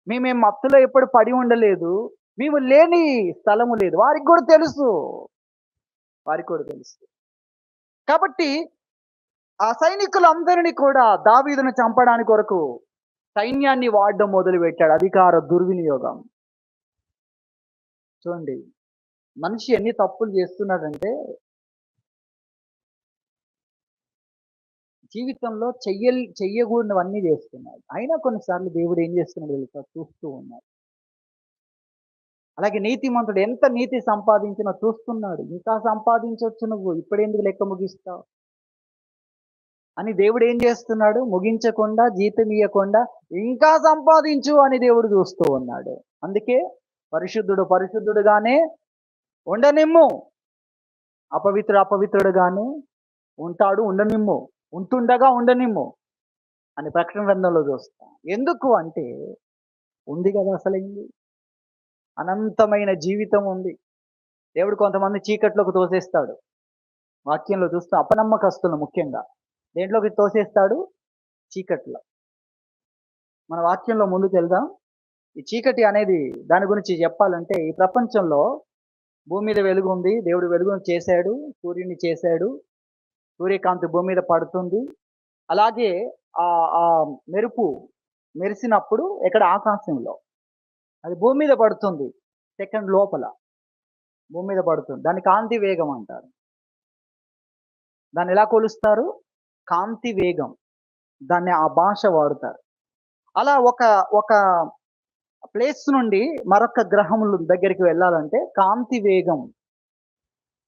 మేమేం మత్తులో ఎప్పుడు పడి ఉండలేదు. మేము లేని స్థలము లేదు. వారికి కూడా తెలుసు. వారికి కూడా తెలుసు. కాబట్టి ఆ సైనికులందరిని కూడా దావీదును చంపడానికి కొరకు సైన్యాన్ని వాడడం మొదలుపెట్టాడు. అధికార దుర్వినియోగం. చూడండి, మనిషి ఎన్ని తప్పులు చేస్తున్నాడంటే జీవితంలో చెయ్యకూడనివన్నీ చేస్తున్నాడు. అయినా కొన్నిసార్లు దేవుడు ఏం చేస్తున్నాడో తెలుసా? చూస్తూ ఉన్నాడు. అలాగే నీతిమంతుడు ఎంత నీతి సంపాదించినా చూస్తున్నాడు. ఇంకా సంపాదించొచ్చు నువ్వు, ఇప్పుడెందుకు లెక్క ముగిస్తావు అని దేవుడు ఏం చేస్తున్నాడు? ముగించకుండా, జీతం ఇయ్యకుండా ఇంకా సంపాదించు అని దేవుడు చూస్తూ ఉన్నాడు. అందుకే పరిశుద్ధుడు పరిశుద్ధుడుగానే ఉండనిమ్ము, అపవిత్రుడుగానే ఉంటాడు, ఉండనిమ్ము, ఉంటుండగా ఉండనిమ్ము అని ప్రకటన గ్రంథంలో చూస్తాం. ఎందుకు అంటే ఉంది కదా, అసలైంది అనంతమైన జీవితం ఉంది. దేవుడు కొంతమంది చీకట్లోకి తోసేస్తాడు. వాక్యంలో చూస్తాం, అపనమ్మకస్తులు ముఖ్యంగా దేంట్లోకి తోసేస్తాడు? చీకట్లో. మన వాక్యంలో ముందుకు వెళ్దాం. ఈ చీకటి అనేది దాని గురించి చెప్పాలంటే, ఈ ప్రపంచంలో భూమి మీద వెలుగు ఉంది. దేవుడు వెలుగును చేశాడు, సూర్యుని చేశాడు, సూర్యకాంతి భూమి మీద పడుతుంది. అలాగే ఆ ఆ మెరుపు మెరిసినప్పుడు ఎక్కడ? ఆకాశంలో. అది భూమి మీద పడుతుంది. సెకండ్ లోపల భూమి మీద పడుతుంది. దాన్ని కాంతి వేగం అంటారు. దాన్ని ఎలా కొలుస్తారు? కాంతి వేగం. దాన్ని ఆ భాష వాడుతారు. అలా ఒక ఒక ప్లేస్ నుండి మరొక గ్రహముల దగ్గరికి వెళ్ళాలంటే కాంతి వేగం,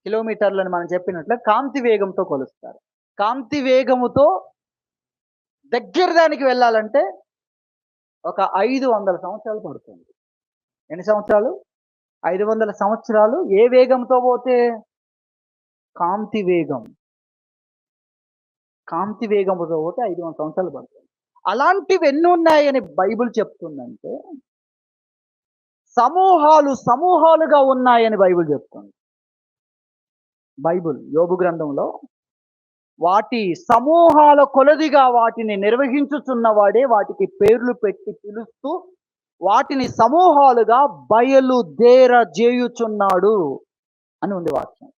కిలోమీటర్లని మనం చెప్పినట్లు కాంతి వేగంతో కొలుస్తారు. కాంతి వేగముతో దగ్గర దానికి వెళ్ళాలంటే ఒక 500 సంవత్సరాలు పడుతుంది. ఎన్ని సంవత్సరాలు? 500 సంవత్సరాలు. ఏ వేగంతో పోతే? కాంతి వేగం. కాంతి వేగముతో పోతే 500 సంవత్సరాలు పడుతుంది. అలాంటివి ఎన్ని ఉన్నాయని బైబిల్ చెప్తుందంటే, సమూహాలు సమూహాలుగా ఉన్నాయని బైబిల్ చెప్తుంది. బైబిల్ యోబు గ్రంథంలో వాటి సమూహాల కొలదిగా వాటిని నిర్వహించుచున్నవాడే వాటికి పేర్లు పెట్టి పిలుస్తూ వాటిని సమూహాలుగా బయలుదేరజేయుచున్నాడు అని ఉంది వాక్యం.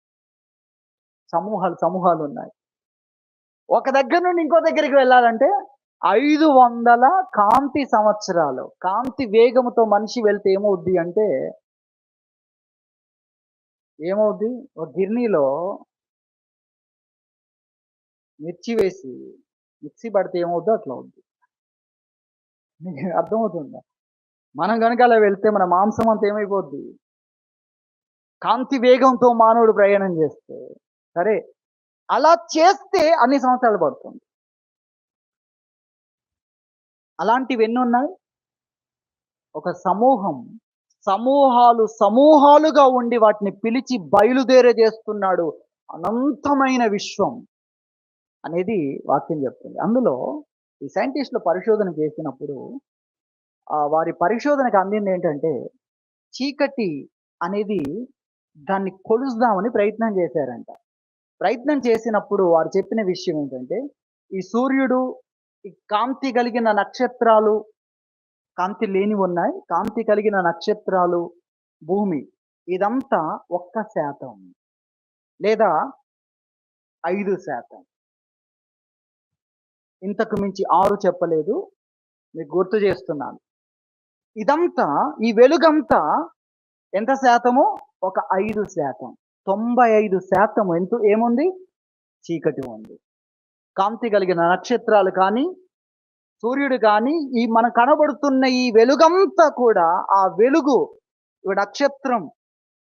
సమూహాలు సమూహాలు ఉన్నాయి. ఒక దగ్గర నుండి ఇంకో దగ్గరికి వెళ్ళాలంటే 500 కాంతి సంవత్సరాలు. కాంతి వేగముతో మనిషి వెళ్తే ఏమవుద్ది అంటే, ఏమవుద్ది? ఒక గిర్నీలో మిర్చి వేసి మిక్సీ పడితే ఏమవుద్దో అట్లా అవుద్ది. మీకు అర్థమవుతుందా? మనం కనుక అలా వెళ్తే మన మాంసం అంతా ఏమైపోద్ది? కాంతి వేగంతో మానవుడు ప్రయాణం చేస్తే, సరే అలా చేస్తే అన్ని సంవత్సరాలు పడుతుంది. అలాంటివి ఎన్ని ఉన్నాయి? ఒక సమూహం సమూహాలు సమూహాలుగా ఉండి వాటిని పిలిచి బయలుదేరజేస్తున్నాడు. అనంతమైన విశ్వం అనేది వాక్యం చెప్తుంది. అందులో ఈ సైంటిస్టులు పరిశోధన చేసినప్పుడు వారి పరిశోధనకు అందింది ఏంటంటే, చీకటి అనేది దాన్ని కొలుద్దామని ప్రయత్నం చేశారంట. ప్రయత్నం చేసినప్పుడు వారు చెప్పిన విషయం ఏంటంటే, ఈ సూర్యుడు, ఈ కాంతి కలిగిన నక్షత్రాలు, కాంతి లేనివి ఉన్నాయి, కాంతి కలిగిన నక్షత్రాలు, భూమి, ఇదంతా 1% లేదా 5%. ఇంతకు మించి 6 చెప్పలేదు, మీకు గుర్తు చేస్తున్నాను. ఇదంతా, ఈ వెలుగంతా ఎంత శాతము? ఒక 5%. 95% ఏముంది? చీకటి ఉంది. కాంతి కలిగిన నక్షత్రాలు కానీ, సూర్యుడు కానీ, ఈ మన కనబడుతున్న ఈ వెలుగంతా కూడా, ఆ వెలుగు నక్షత్రం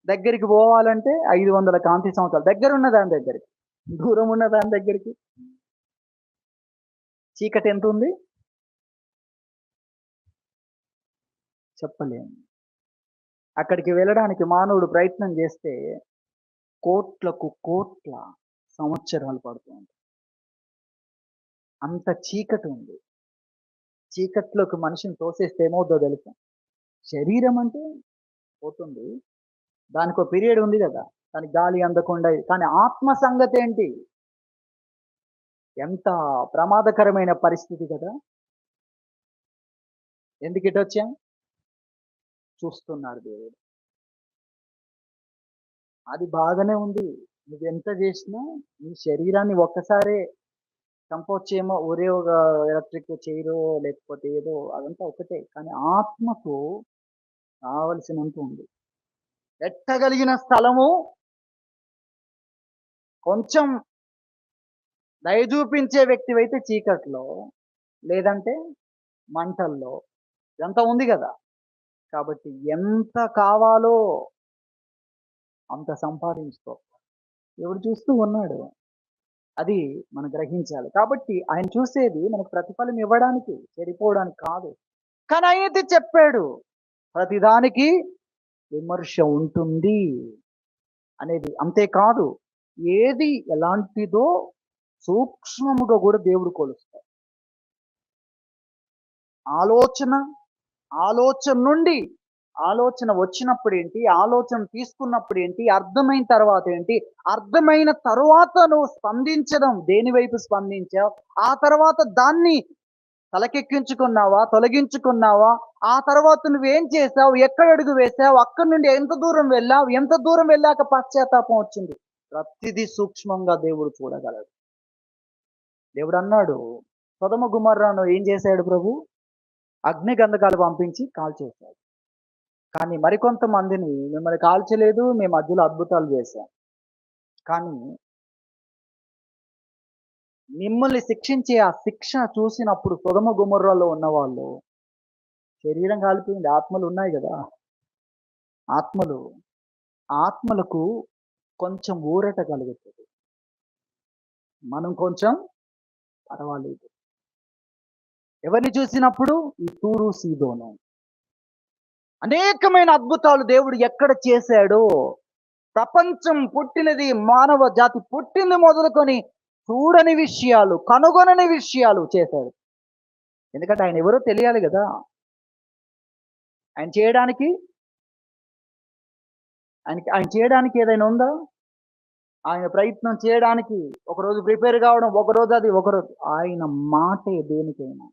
దగ్గరికి పోవాలంటే 500 కాంతి సంవత్సరాలు. దగ్గర ఉన్న దాని దగ్గరికి, దూరం ఉన్న దాని దగ్గరికి చీకటి ఎంత ఉంది? చెప్పలేము. అక్కడికి వెళ్ళడానికి మానవుడు ప్రయత్నం చేస్తే కోట్లకు కోట్ల సంవత్సరాలు పడుతుంది. అంత చీకటి ఉంది. చీకట్లోకి మనిషిని తోసేస్తే ఏమవుతుందో తెలుసా? శరీరం అంటే పోతుంది, దానికి ఒక పీరియడ్ ఉంది కదా, దానికి గాలి అందకుండా. కానీ ఆత్మ సంగతి ఏంటి? ఎంత ప్రమాదకరమైన పరిస్థితి కదా. ఎందుకు ఇటు వచ్చాం? చూస్తున్నాడు దేవుడు. అది బాగానే ఉంది. నువ్వెంత చేసినా నీ శరీరాన్ని ఒక్కసారే చంపొచ్చేమో, ఒరే ఒక ఎలక్ట్రిక్ చైరో లేకపోతే ఏదో అదంతా ఒకటే. కానీ ఆత్మకు కావలసినంత ఉంది. ఎట్టగలిగిన స్థలము కొంచెం దయ చూపించే వ్యక్తివైతే చీకట్లో, లేదంటే మంటల్లో ఇదంతా ఉంది గదా! కాబట్టి ఎంత కావాలో అంత సంపాదించుకో. దేవుడు చూస్తూ ఉన్నాడు. అది మనం గ్రహించాలి. కాబట్టి ఆయన చూసేది మనకు ప్రతిఫలం ఇవ్వడానికి, చెడిపోవడానికి కాదు. కానీ ఆయనైతే చెప్పాడు, ప్రతిదానికి విమర్శ ఉంటుంది అనేది. అంతేకాదు, ఏది ఎలాంటిదో సూక్ష్మముగా కూడా దేవుడు కొలుస్తాడు. ఆలోచన, ఆలోచన నుండి ఆలోచన వచ్చినప్పుడేంటి, ఆలోచన తీసుకున్నప్పుడేంటి, అర్థమైన తర్వాత ఏంటి, అర్థమైన తరువాత నువ్వు స్పందించడం, దేని వైపు స్పందించావు, ఆ తర్వాత దాన్ని తలకెక్కించుకున్నావా, తొలగించుకున్నావా, ఆ తర్వాత నువ్వేం చేసావు, ఎక్కడ అడుగు వేసావు, అక్కడి నుండి ఎంత దూరం వెళ్ళావు, ఎంత దూరం వెళ్ళాక పశ్చాత్తాపం వచ్చింది, ప్రతిదీ సూక్ష్మంగా దేవుడు చూడగలడు. దేవుడు అన్నాడు, సొదొమ గుమర్రాను ఏం చేశాడు ప్రభు? అగ్ని గంధకాలు పంపించి కాల్చేశాడు. కానీ మరికొంతమందిని మిమ్మల్ని కాల్చలేదు, మేము మధ్యలో అద్భుతాలు చేశాం. కానీ మిమ్మల్ని శిక్షించే ఆ శిక్ష చూసినప్పుడు సొదొమ గొమొర్రాలో ఉన్నవాళ్ళు శరీరం కాలిపోయింది, ఆత్మలు ఉన్నాయి కదా, ఆత్మలు ఆత్మలకు కొంచెం ఊరట కలుగుతుంది. మనం కొంచెం పర్వాలేదు. ఎవరిని చూసినప్పుడు ఈ తూరు సీదోను అనేకమైన అద్భుతాలు దేవుడు ఎక్కడ చేశాడో, ప్రపంచం పుట్టినది, మానవ జాతి పుట్టింది మొదలుకొని చూడని విషయాలు, కనుగొనని విషయాలు చేశాడు. ఎందుకంటే ఆయన ఎవరో తెలియాలి కదా. ఆయన చేయడానికి ఆయన చేయడానికి ఏదైనా ఉందా? ఆయన ప్రయత్నం చేయడానికి ఒకరోజు ప్రిపేర్ కావడం, ఒకరోజు అది, ఒకరోజు ఆయన మాటే దేనికైనా,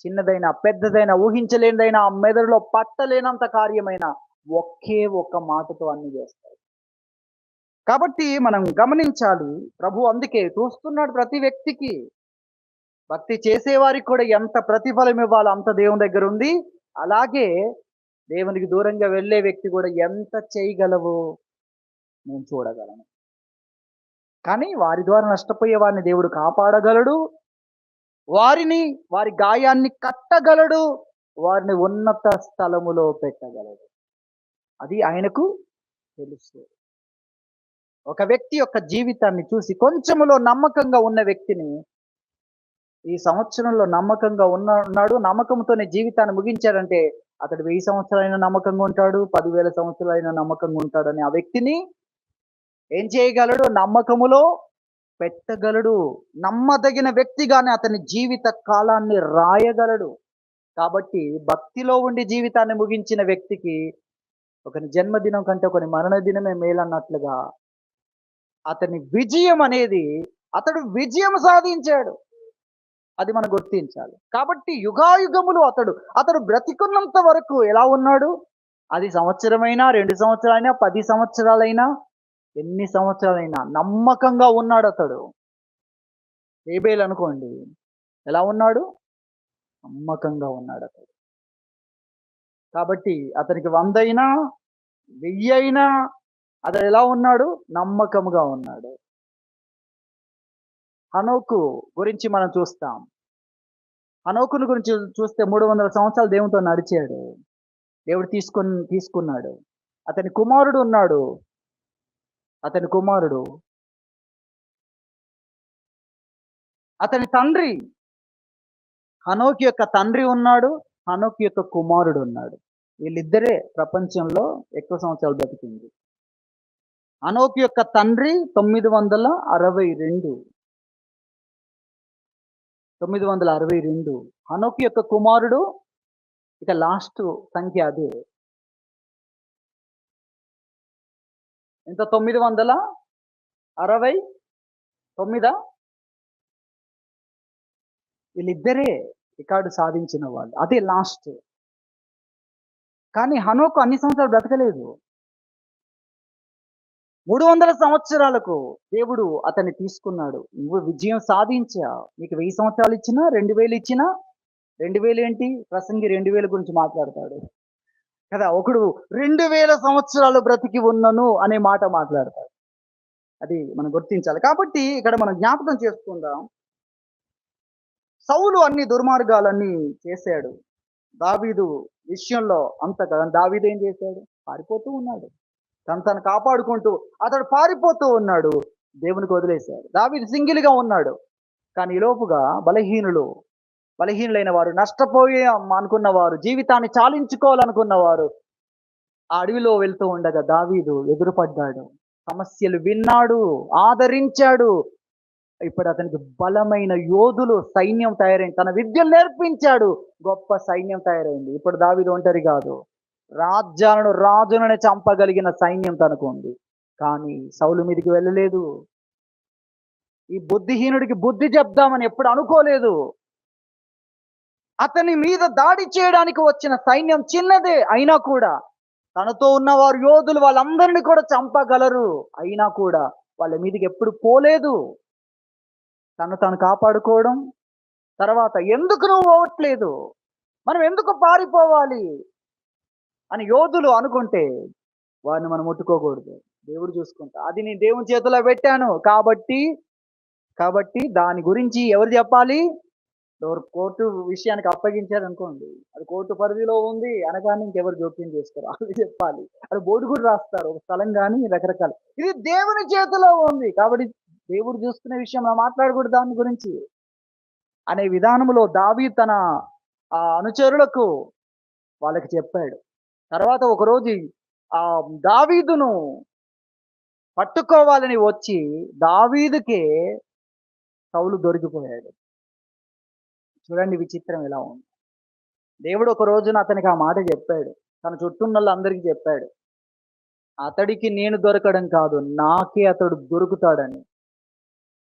చిన్నదైనా పెద్దదైనా, ఊహించలేనిదైనా, మెదడులో పట్టలేనంత కార్యమైన ఒకే ఒక్క మాటతో అన్ని చేస్తాడు. కాబట్టి మనం గమనించాలి, ప్రభు అందుకే చూస్తున్నాడు ప్రతి వ్యక్తికి. భక్తి చేసేవారికి కూడా ఎంత ప్రతిఫలం ఇవ్వాలో అంత దేవుని దగ్గర ఉంది. అలాగే దేవునికి దూరంగా వెళ్ళే వ్యక్తి కూడా ఎంత చేయగలవు నేను చూడగలను. కానీ వారి ద్వారా నష్టపోయే వారిని దేవుడు కాపాడగలడు, వారి గాయాన్ని కట్టగలడు, వారిని ఉన్నత స్థలములో పెట్టగలడు. అది ఆయనకు తెలుసు. ఒక వ్యక్తి యొక్క జీవితాన్ని చూసి కొంచెములో నమ్మకంగా ఉన్న వ్యక్తిని, ఈ సంవత్సరంలో నమ్మకంగా ఉన్నాడు, నమ్మకంతోనే జీవితాన్ని ముగించాడంటే అతడు 1000 సంవత్సరాలైనా నమ్మకంగా ఉంటాడు, 10,000 సంవత్సరాలైనా నమ్మకంగా ఉంటాడు అని ఆ వ్యక్తిని ఏం చేయగలడు? నమ్మకములో పెట్టగలడు. నమ్మదగిన వ్యక్తిగానే అతని జీవిత కాలాన్ని రాయగలడు. కాబట్టి భక్తిలో ఉండి జీవితాన్ని ముగించిన వ్యక్తికి ఒకని జన్మదినం కంటే ఒకని మరణ దినమే మేలన్నట్లుగా అతని విజయం అనేది, అతడు విజయం సాధించాడు. అది మనం గుర్తించాలి. కాబట్టి యుగాయుగములు అతడు బ్రతికున్నంత వరకు ఎలా ఉన్నాడు? అది సంవత్సరమైనా, 2 సంవత్సరాలైనా, 10 సంవత్సరాలైనా, ఎన్ని సంవత్సరాలైనా నమ్మకంగా ఉన్నాడు అతడు. ఏబేలు అనుకోండి, ఎలా ఉన్నాడు? నమ్మకంగా ఉన్నాడు అతడు. కాబట్టి అతనికి 100 అయినా, 1000 అయినా అతడు ఎలా ఉన్నాడు? నమ్మకముగా ఉన్నాడు. హనోకు గురించి మనం చూస్తాం. హనోకుని గురించి చూస్తే 300 సంవత్సరాలు దేవునితో నడిచాడు. దేవుడు తీసుకున్నాడు. అతని కుమారుడు ఉన్నాడు. అతని తండ్రి, హనోకు యొక్క తండ్రి ఉన్నాడు, హనోకు యొక్క కుమారుడు ఉన్నాడు. వీళ్ళిద్దరే ప్రపంచంలో ఎక్కువ సంవత్సరాలు బతికింది. హనోకు యొక్క తండ్రి 962. హనోకు యొక్క కుమారుడు, ఇక లాస్ట్ సంఖ్య అదే. ఎంత? 969. వీళ్ళిద్దరే రికార్డు సాధించిన వాళ్ళు. అదే లాస్ట్. కానీ హనోకు అన్ని సంవత్సరాలు బ్రతకలేదు. 300 సంవత్సరాలకు దేవుడు అతన్ని తీసుకున్నాడు. నువ్వు విజయం సాధించావు. నీకు 1000 సంవత్సరాలు ఇచ్చినా, 2000 ఇచ్చినా, 2000 ఏంటి? ప్రసంగి 2000 గురించి మాట్లాడతాడు కదా! ఒకడు 2000 సంవత్సరాలు బ్రతికి ఉన్నను అనే మాట మాట్లాడతాడు. అది మనం గుర్తించాలి. కాబట్టి ఇక్కడ మనం జ్ఞాపకం చేసుకుందాం. సౌలు అన్ని దుర్మార్గాలన్నీ చేశాడు. దావీదు విషయంలో అంత కదా! దావీదు ఏం చేశాడు? పారిపోతూ ఉన్నాడు. తను కాపాడుకుంటూ అతడు పారిపోతూ ఉన్నాడు. దేవునికి వదిలేశాడు. దావీదు సింగిల్‌గా ఉన్నాడు. కానీ ఈలోపుగా బలహీనులైన వారు, నష్టపోయి అనుకున్న వారు, జీవితాన్ని చాలించుకోవాలనుకున్న వారు ఆ అడవిలో వెళ్తూ ఉండగా దావీదు ఎదురుపడ్డాడు. సమస్యలు విన్నాడు, ఆదరించాడు. ఇప్పుడు అతనికి బలమైన యోధులు సైన్యం తయారైంది. తన విద్యలు నేర్పించాడు. గొప్ప సైన్యం తయారైంది. ఇప్పుడు దావీదు ఒంటరి కాదు. రాజులను చంపగలిగిన సైన్యం తనకు ఉంది. కానీ సౌలు మీదకి వెళ్ళలేదు. ఈ బుద్ధిహీనుడికి బుద్ధి చెప్దామని ఎప్పుడు అనుకోలేదు. అతని మీద దాడి చేయడానికి వచ్చిన సైన్యం చిన్నదే అయినా కూడా తనతో ఉన్న వారు యోధులు వాళ్ళందరినీ కూడా చంపగలరు. అయినా కూడా వాళ్ళ మీదకి ఎప్పుడు పోలేదు. తను కాపాడుకోవడం. తర్వాత ఎందుకు నువ్వు పోవట్లేదు? మనం ఎందుకు పారిపోవాలి అని యోధులు అనుకుంటే వారిని మనం ముట్టుకోకూడదు. దేవుడు చూసుకుంటా. అది నేను దేవుని చేతిలో పెట్టాను కాబట్టి దాని గురించి ఎవరు చెప్పాలి? కోర్టు విషయానికి అప్పగించారనుకోండి, అది కోర్టు పరిధిలో ఉంది అనగానే ఇంకెవరు జోక్యం చేసుకోరు. వాళ్ళు చెప్పాలి. అది బోర్డు కూడా రాస్తారు. ఒక స్థలం కానీ రకరకాల. ఇది దేవుని చేతిలో ఉంది కాబట్టి దేవుడు చూసుకునే విషయం మనం మాట్లాడకూడదు దాని గురించి అనే విధానంలో దావీదు తన అనుచరులకు వాళ్ళకి చెప్పాడు. తర్వాత ఒకరోజు దావీదును పట్టుకోవాలని వచ్చి దావీదుకే సౌలు దొరికిపోయాడు. చూడండి విచిత్రం ఎలా ఉంది. దేవుడు ఒక రోజున అతనికి ఆ మాట చెప్పాడు. తన చుట్టూ ఉన్న వాళ్ళందరికీ చెప్పాడు. అతడికి నేను దొరకడం కాదు, నాకే అతడు దొరుకుతాడని.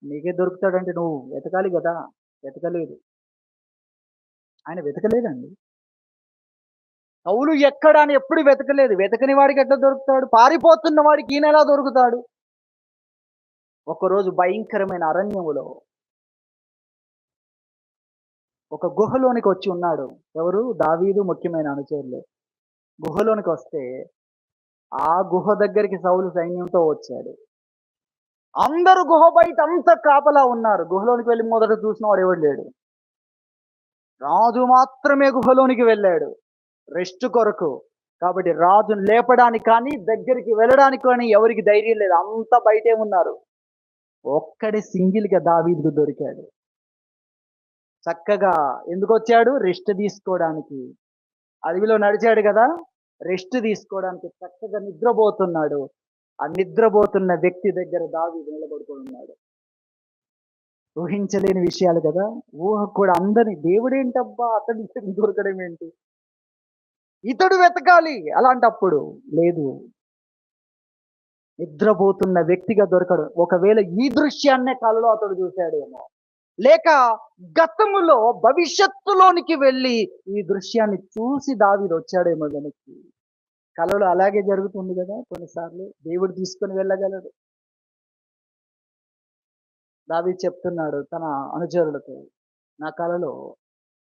నీకే దొరుకుతాడంటే నువ్వు వెతకాలి కదా! వెతకలేదు. ఆయన వెతకలేదండి. సౌలు ఎక్కడ అని ఎప్పుడు వెతకలేదు. వెతకని వాడికి ఎట్లా దొరుకుతాడు? పారిపోతున్న వాడికి ఈయన ఎలా దొరుకుతాడు? ఒకరోజు భయంకరమైన అరణ్యములో ఒక గుహలోనికి వచ్చి ఉన్నాడు. ఎవరు? దావీదు ముఖ్యమైన అనుచరులు. గుహలోనికి వస్తే ఆ గుహ దగ్గరికి సౌలు సైన్యంతో వచ్చాడు. అందరూ గుహ బయట అంతా కాపలా ఉన్నారు. గుహలోనికి వెళ్ళి మొదట చూసిన వాడు ఎవడు లేడు. రాజు మాత్రమే గుహలోనికి వెళ్ళాడు రెస్ట్ కొరకు. కాబట్టి రాజును లేపడానికి కానీ దగ్గరికి వెళ్ళడానికి కానీ ఎవరికి ధైర్యం లేదు. అంతా బయటే ఉన్నారు. ఒక్కడే సింగిల్గా దావీదుకు దొరికాడు. చక్కగా ఎందుకు వచ్చాడు? రెస్ట్ తీసుకోవడానికి. అడవిలో నడిచాడు కదా, రెస్ట్ తీసుకోవడానికి చక్కగా నిద్రపోతున్నాడు. ఆ నిద్రపోతున్న వ్యక్తి దగ్గర దావీదు నిలబడుకొని ఉన్నాడు. ఊహించలేని విషయాలు కదా. ఊహ కూడా అందరి దేవుడేంటబ్బా అతడి దొరకడం ఏంటి? ఇతడు వెతకాలి. అలాంటప్పుడు లేదు, నిద్రపోతున్న వ్యక్తిగా దొరకడు. ఒకవేళ ఈ దృశ్యాన్నే కలలో అతడు చూశాడేమో, లేక గతములో భవిష్యత్తులోనికి వెళ్ళి ఈ దృశ్యాన్ని చూసి దావీదు వచ్చాడేమో వెనక్కి. కలలో అలాగే జరుగుతుంది కదా కొన్నిసార్లు. దేవుడు తీసుకొని వెళ్ళగలడు. దావీదు చెప్తున్నాడు తన అనుచరులకు, నా కలలో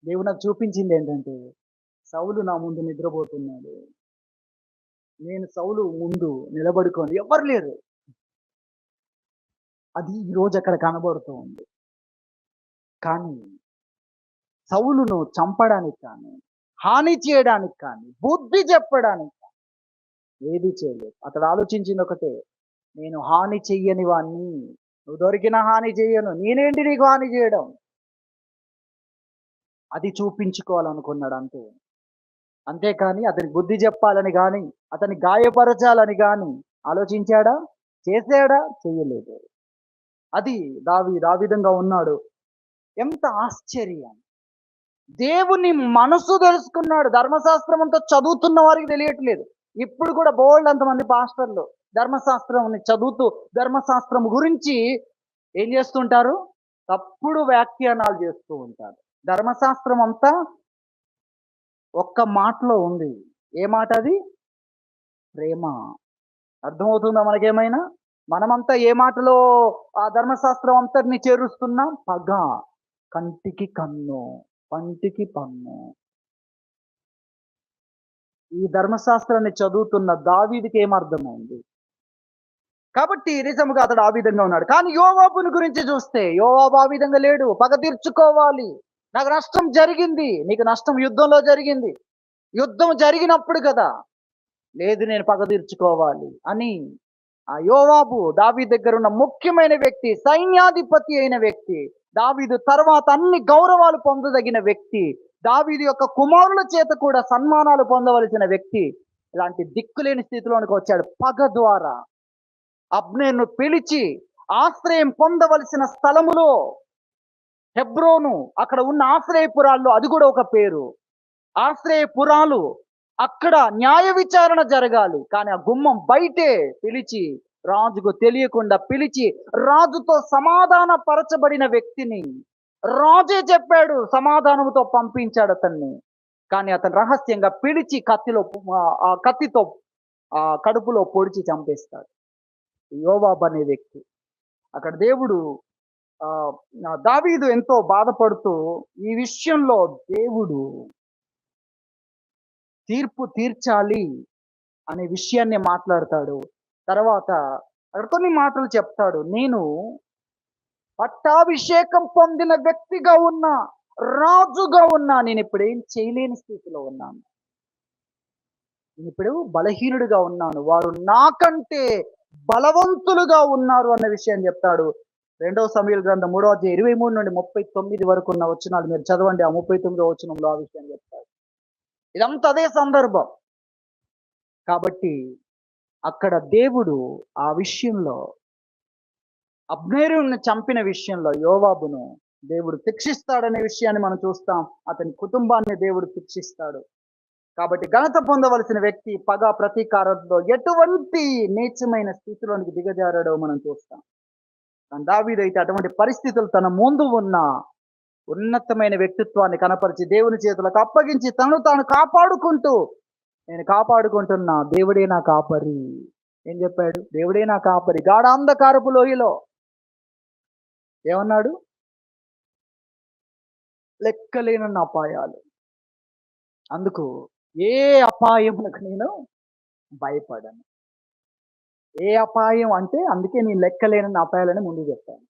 దేవుడు నాకు చూపించింది ఏంటంటే సౌలు నా ముందు నిద్రపోతున్నాడు. నేను సౌలు ముందు నిలబడుకొని ఎవ్వరు లేరు. అది ఈరోజు అక్కడ కనబడుతూ ఉంది. కానీ సౌలును చంపడానికి కానీ, హాని చేయడానికి కానీ, బుద్ధి చెప్పడానికి కానీ ఏది చేయలేదు. అతడు ఆలోచించింది ఒకటే, నేను హాని చెయ్యని వాణ్ణి, నువ్వు దొరికిన హాని చెయ్యను, నేనేంటి నీకు హాని చేయడం? అది చూపించుకోవాలనుకున్నాడు అంతే. అంతేకాని అతని బుద్ధి చెప్పాలని కానీ, అతన్ని గాయపరచాలని కానీ ఆలోచించాడా? చేశాడా? చెయ్యలేదు. అది ఆ విధంగా ఉన్నాడు. ఎంత ఆశ్చర్యం! దేవుని మనసు తెలుసుకున్నాడు. ధర్మశాస్త్రం అంతా చదువుతున్న వారికి తెలియట్లేదు. ఇప్పుడు కూడా బోల్డ్ అంతమంది పాస్టర్లు ధర్మశాస్త్రం చదువుతూ ధర్మశాస్త్రం గురించి ఏం చేస్తుంటారు? తప్పుడు వ్యాఖ్యానాలు చేస్తూ ఉంటారు. ధర్మశాస్త్రం అంతా ఒక్క మాటలో ఉంది. ఏ మాట అది? ప్రేమ. అర్థమవుతుందా మనకేమైనా? మనమంతా ఏ మాటలో ఆ ధర్మశాస్త్రం అంతటిని చేరుస్తున్నాం? పగ, కంటికి కన్ను, పంటికి పన్ను. ఈ ధర్మశాస్త్రాన్ని చదువుతున్న దావీదుకి ఏమర్థమైంది? కాబట్టి నిజముగా అతడు ఆ విధంగా ఉన్నాడు. కానీ యోవాబుని గురించి చూస్తే, యోవాబు ఆ విధంగా లేడు. పగ తీర్చుకోవాలి. నాకు నష్టం జరిగింది. నీకు నష్టం యుద్ధంలో జరిగింది. యుద్ధం జరిగినప్పుడు కదా! లేదు నేను పగ తీర్చుకోవాలి అని ఆ యోవాబు దావీదు దగ్గర ఉన్న ముఖ్యమైన వ్యక్తి, సైన్యాధిపతి అయిన వ్యక్తి, దావీదు తర్వాత అన్ని గౌరవాలు పొందదగిన వ్యక్తి, దావీదు యొక్క కుమారుల చేత కూడా సన్మానాలు పొందవలసిన వ్యక్తి, ఇలాంటి దిక్కులేని స్థితిలోనికి వచ్చాడు. పగ ద్వారా అబ్నేరును పిలిచి ఆశ్రయం పొందవలసిన స్థలములో హెబ్రోను, అక్కడ ఉన్న ఆశ్రయపురాల్లో అది కూడా ఒక పేరు. ఆశ్రయపురాలు, అక్కడ న్యాయ విచారణ జరగాలి. కానీ ఆ గుమ్మం బయటే పిలిచి, రాజుకు తెలియకుండా పిలిచి, రాజుతో సమాధాన పరచబడిన వ్యక్తిని రాజే చెప్పాడు, సమాధానంతో పంపించాడు అతన్ని. కానీ అతను రహస్యంగా పిలిచి ఆ కత్తితో కడుపులో పొడిచి చంపేస్తాడు యోవాబు అనే వ్యక్తి. అక్కడ దేవుడు దావీదు ఎంతో బాధపడుతూ ఈ విషయంలో దేవుడు తీర్పు తీర్చాలి అనే విషయాన్ని మాట్లాడతాడు. తర్వాత అక్కడ కొన్ని మాటలు చెప్తాడు. నేను పట్టాభిషేకం పొందిన వ్యక్తిగా ఉన్నా, రాజుగా ఉన్నా, నేను ఇప్పుడు ఏం చేయలేని స్థితిలో ఉన్నాను. నేను ఇప్పుడు బలహీనుడిగా ఉన్నాను. వారు నాకంటే బలవంతులుగా ఉన్నారు అన్న విషయాన్ని చెప్తాడు. 2 సమూయేలు గ్రంథం 3వ అధ్యాయం 23 నుండి 39 వరకు ఉన్న వచనాలు మీరు చదవండి. ఆ 39వ వచనంలో ఆ విషయాన్ని చెప్తాడు. ఇదంతా అదే సందర్భం. కాబట్టి అక్కడ దేవుడు ఆ విషయంలో అబ్నేరుని చంపిన విషయంలో యోవాబును దేవుడు శిక్షిస్తాడనే విషయాన్ని మనం చూస్తాం. అతని కుటుంబాన్ని దేవుడు శిక్షిస్తాడు. కాబట్టి ఘనత పొందవలసిన వ్యక్తి పగ ప్రతీకారంలో ఎటువంటి నీచమైన స్థితిలోనికి దిగజారాడో మనం చూస్తాం. దావీదు అయితే అటువంటి పరిస్థితులు తన ముందు ఉన్న ఉన్నతమైన వ్యక్తిత్వాన్ని కనపరిచి దేవుని చేతులకు అప్పగించి తను తాను కాపాడుకుంటూ, నేను కాపాడుకుంటున్నా, దేవుడే నా కాపరి. ఏం చెప్పాడు? దేవుడే నా కాపరి. గాఢాంధకారపు లోయలో ఏమన్నాడు? లెక్కలేనన్న అపాయాలు. అందుకు ఏ అపాయమునకు నేను భయపడను. ఏ అపాయం అంటే అందుకే నేను లెక్కలేనన్న అపాయాలని ముందు చెప్పాను.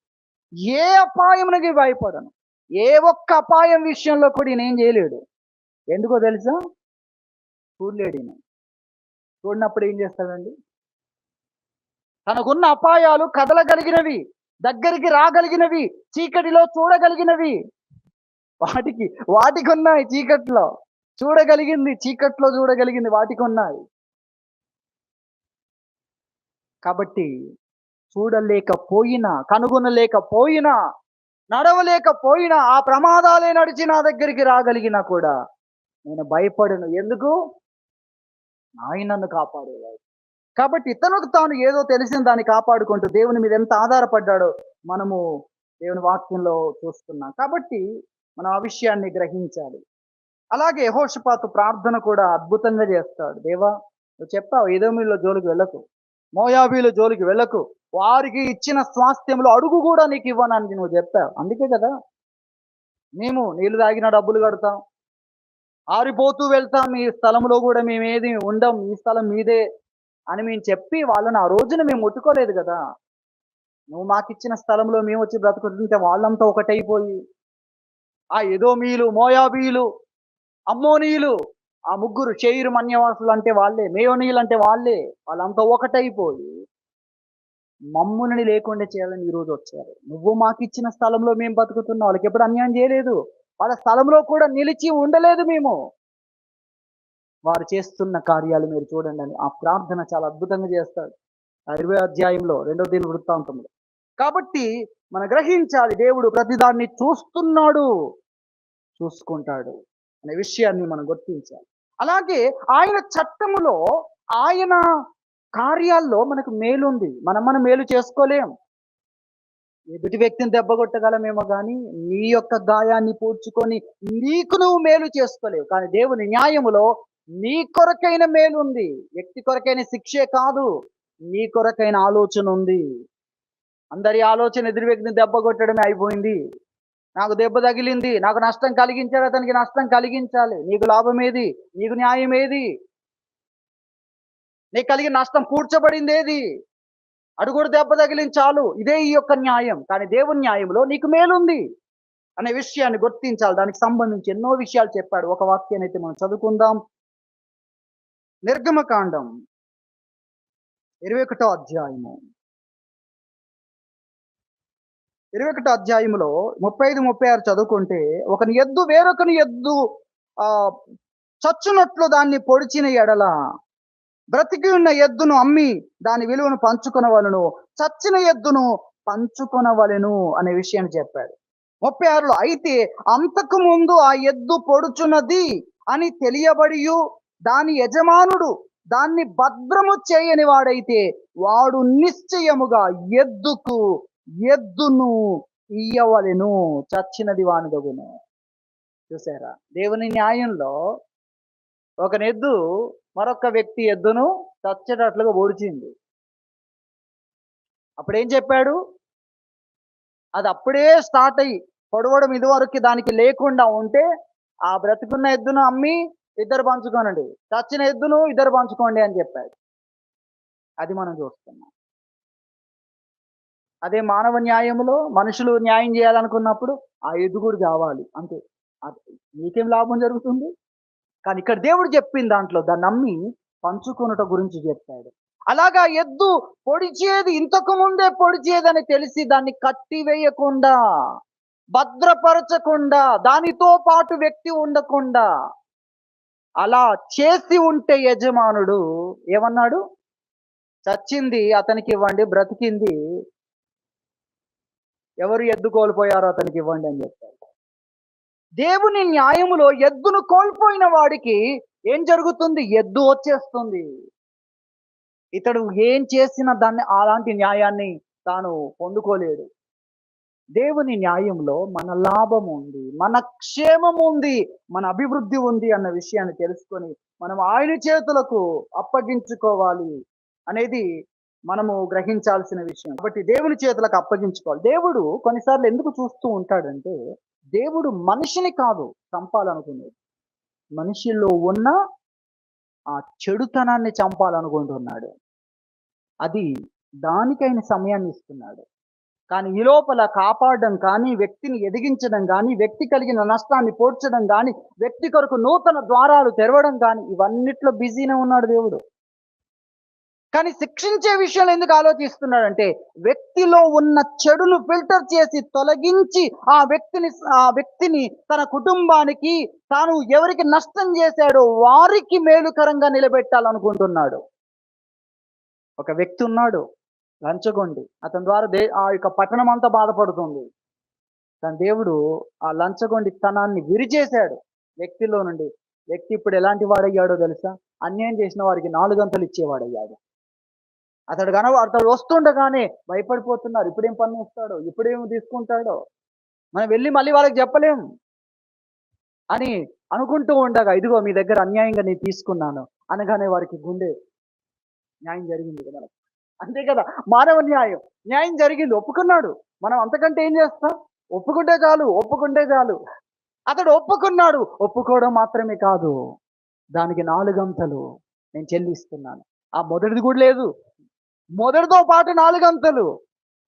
ఏ అపాయమునకి భయపడను. ఏ ఒక్క అపాయం విషయంలో కూడా ఈయన ఏం చేయలేడు. ఎందుకో తెలుసా? చూడలేడు ఈయన. చూడనప్పుడు ఏం చేస్తాడండి? తనకున్న అపాయాలు కదలగలిగినవి, దగ్గరికి రాగలిగినవి, చీకటిలో చూడగలిగినవి, వాటికి ఉన్నాయి. చీకట్లో చూడగలిగింది, చీకట్లో చూడగలిగింది వాటికి ఉన్నాయి. కాబట్టి చూడలేకపోయినా, కనుగొనలేకపోయినా, నడవలేకపోయినా, ఆ ప్రమాదాలే నడిచి నా దగ్గరికి రాగలిగినా కూడా నేను భయపడను. ఎందుకు? ఆయన నన్ను కాపాడేవాడు. కాబట్టి ఇతనుకు తాను ఏదో తెలిసిన దాన్ని కాపాడుకుంటూ దేవుని మీద ఎంత ఆధారపడ్డాడో మనము దేవుని వాక్యంలో చూస్తున్నాం. కాబట్టి మనం ఆ విషయాన్ని గ్రహించాలి. అలాగే యెహోషాపాతు ప్రార్థన కూడా అద్భుతంగా చేస్తాడు. దేవా, నువ్వు చెప్పావు ఎదోమీయుల జోలికి వెళ్ళకు, మోయాబీల జోలికి వెళ్ళకు, వారికి ఇచ్చిన స్వాస్థ్యంలో అడుగు కూడా నీకు ఇవ్వనని నువ్వు చెప్పావు. అందుకే కదా మేము నీళ్లు తాగిన డబ్బులు కడతాం, ఆరిపోతూ వెళ్తాం, ఈ స్థలంలో కూడా మేము ఏది ఉండం, ఈ స్థలం మీదే అని మేము చెప్పి వాళ్ళని ఆ రోజున మేము ముట్టుకోలేదు కదా. నువ్వు మాకిచ్చిన స్థలంలో మేము వచ్చి బ్రతుకుతుంటే వాళ్ళంతా ఒకటైపోయి ఆ ఎదోమీయులు, మోయాబీయులు, అమ్మోనీయులు, ఆ ముగ్గురు షెయిరు మన్యవాసులు అంటే వాళ్ళే, మేయోనీయులు అంటే వాళ్ళంతా ఒకటైపోయి మమ్ముని లేకుండా చేయాలని ఈరోజు వచ్చారు. నువ్వు మాకిచ్చిన స్థలంలో మేము బతుకుతున్నాం. వాళ్ళకి ఎప్పుడు అన్యాయం చేయలేదు. వాళ్ళ స్థలంలో కూడా నిలిచి ఉండలేదు మేము. వారు చేస్తున్న కార్యాలు మీరు చూడండి అని ఆ ప్రార్థన చాలా అద్భుతంగా చేస్తాడు. 20వ అధ్యాయంలో 2వ దిన వృత్తాంతంలో. కాబట్టి మనం గ్రహించాలి, దేవుడు ప్రతిదాన్ని చూస్తున్నాడు, చూసుకుంటాడు అనే విషయాన్ని మనం గుర్తించాలి. అలాగే ఆయన చట్టములో, ఆయన కార్యాల్లో మనకు మేలు ఉంది. మనం మేలు చేసుకోలేం. ఎదుటి వ్యక్తిని దెబ్బ కొట్టగలమేమో కానీ నీ యొక్క గాయాన్ని పూడ్చుకొని నీకు నువ్వు మేలు చేసుకోలేవు. కానీ దేవుని న్యాయములో నీ కొరకైన మేలు ఉంది. వ్యక్తి కొరకైన శిక్షే కాదు, నీ కొరకైన ఆలోచన ఉంది. అందరి ఆలోచన ఎదురు వ్యక్తిని దెబ్బ కొట్టడమే అయిపోయింది. నాకు దెబ్బ తగిలింది, నాకు నష్టం కలిగించాడు, అతనికి నష్టం కలిగించాలి. నీకు లాభం ఏది? నీకు న్యాయం ఏది? నీకు కలిగిన నష్టం పూడ్చబడింది ఏది? అడుగుడు దెబ్బ తగిలింది చాలు. ఇదే ఈ యొక్క న్యాయం. కానీ దేవుని న్యాయంలో నీకు మేలుంది అనే విషయాన్ని గుర్తించాలి. దానికి సంబంధించి ఎన్నో విషయాలు చెప్పాడు. ఒక వాక్యాన్ని అయితే మనం చదువుకుందాం. నిర్గమకాండం 21వ అధ్యాయము. 21వ అధ్యాయములో 35, 36 చదువుకుంటే, ఒకని ఎద్దు వేరొకని ఎద్దు చచ్చునట్లు దాన్ని పొడిచిన ఎడల బ్రతికి ఉన్న ఎద్దును అమ్మి దాని విలువను పంచుకొనవలెను, చచ్చిన ఎద్దును పంచుకొనవలెను అనే విషయాన్ని చెప్పాడు. 36లో అయితే అంతకు ముందు ఆ ఎద్దు పొడుచున్నది అని తెలియబడియు దాని యజమానుడు దాన్ని భద్రము చేయని వాడైతే వాడు నిశ్చయముగా ఎద్దును ఇయ్యవలెను, చచ్చినది వానిదగును. చూసారా, దేవుని న్యాయంలో ఒక ఎద్దు మరొక వ్యక్తి ఎద్దును చచ్చేటట్లుగా పొడిచింది. అప్పుడేం చెప్పాడు? అది అప్పుడే స్టార్ట్ అయ్యి పొడవడం ఇదివరకు దానికి లేకుండా ఉంటే ఆ బ్రతుకున్న ఎద్దును అమ్మి ఇద్దరు పంచుకోనండి, చచ్చిన ఎద్దును ఇద్దరు పంచుకోండి అని చెప్పాడు. అది మనం చూస్తున్నాం. అదే మానవ న్యాయములో మనుషులు న్యాయం చేయాలనుకున్నప్పుడు ఆ ఎద్దు కూడా కావాలి అంతే. నీకేం లాభం జరుగుతుంది? కానీ ఇక్కడ దేవుడు చెప్పిన దాంట్లో దాన్ని నమ్మి పంచుకొనుట గురించి చెప్పాడు. అలాగా ఎద్దు పొడిచేది ఇంతకు ముందే పొడిచేదని తెలిసి దాన్ని కట్టివేయకుండా, భద్రపరచకుండా, దానితో పాటు వ్యక్తి ఉండకుండా అలా చేసి ఉంటే యజమానుడు ఏమన్నాడు? చచ్చింది అతనికి ఇవ్వండి, బ్రతికింది ఎవరు ఎద్దు కోల్పోయారో అతనికి ఇవ్వండి అని చెప్పాడు. దేవుని న్యాయములో ఎద్దును కోల్పోయిన వాడికి ఏం జరుగుతుంది? ఎద్దు వచ్చేస్తుంది. ఇతడు ఏం చేసినా దాన్ని అలాంటి న్యాయాన్ని తాను పొందుకోలేడు. దేవుని న్యాయంలో మన లాభం ఉంది, మన క్షేమం ఉంది, మన అభివృద్ధి ఉంది అన్న విషయాన్ని తెలుసుకొని మనం ఆయన చేతులకు అప్పగించుకోవాలి అనేది మనము గ్రహించాల్సిన విషయం. కాబట్టి దేవుని చేతులకు అప్పగించుకోవాలి. దేవుడు కొన్నిసార్లు ఎందుకు చూస్తూ ఉంటాడంటే, దేవుడు మనిషిని కాదు చంపాలనుకునేది, మనిషిలో ఉన్న ఆ చెడుతనాన్ని చంపాలనుకుంటున్నాడు. అది దానికైన సమయాన్ని ఇస్తున్నాడు. కానీ ఈ లోపల కాపాడడం కానీ, వ్యక్తిని ఎదిగించడం కానీ, వ్యక్తి కలిగిన నష్టాన్ని పోడ్చడం కానీ, వ్యక్తి కొరకు నూతన ద్వారాలు తెరవడం కానీ, ఇవన్నిట్లో బిజీనే ఉన్నాడు దేవుడు. కానీ శిక్షించే విషయంలో ఎందుకు ఆలోచిస్తున్నాడంటే, వ్యక్తిలో ఉన్న చెడును ఫిల్టర్ చేసి తొలగించి ఆ వ్యక్తిని తన కుటుంబానికి, తాను ఎవరికి నష్టం చేశాడో వారికి మేలుకరంగా నిలబెట్టాలనుకుంటున్నాడు. ఒక వ్యక్తి ఉన్నాడు లంచగొండి, అతని ద్వారా ఆ యొక్క పట్టణం అంతా బాధపడుతుంది. కానీ దేవుడు ఆ లంచగొండి తనాన్ని విరిచేశాడు వ్యక్తిలో నుండి. వ్యక్తి ఇప్పుడు ఎలాంటి వాడయ్యాడో తెలుసా? అన్యాయం చేసిన వారికి 4 గంటలు ఇచ్చేవాడయ్యాడు. అతడు వస్తుండగానే భయపడిపోతున్నారు. ఇప్పుడేం పన్ను ఇస్తాడో, ఇప్పుడేం తీసుకుంటాడో, మనం వెళ్ళి మళ్ళీ వాళ్ళకి చెప్పలేం అని అనుకుంటూ ఉండగా, ఇదిగో మీ దగ్గర అన్యాయంగా నేను తీసుకున్నాను అనగానే వారికి గుండె న్యాయం జరిగింది కదా. అంతే కదా, మానవ న్యాయం జరిగింది, ఒప్పుకున్నాడు. మనం అంతకంటే ఏం చేస్తాం? ఒప్పుకుంటే చాలు. అతడు ఒప్పుకున్నాడు. ఒప్పుకోవడం మాత్రమే కాదు, దానికి 4 గంటలు నేను చెల్లిస్తున్నాను. ఆ మొదటిది కూడా లేదు, మొదటితో పాటు 4 గంటలు.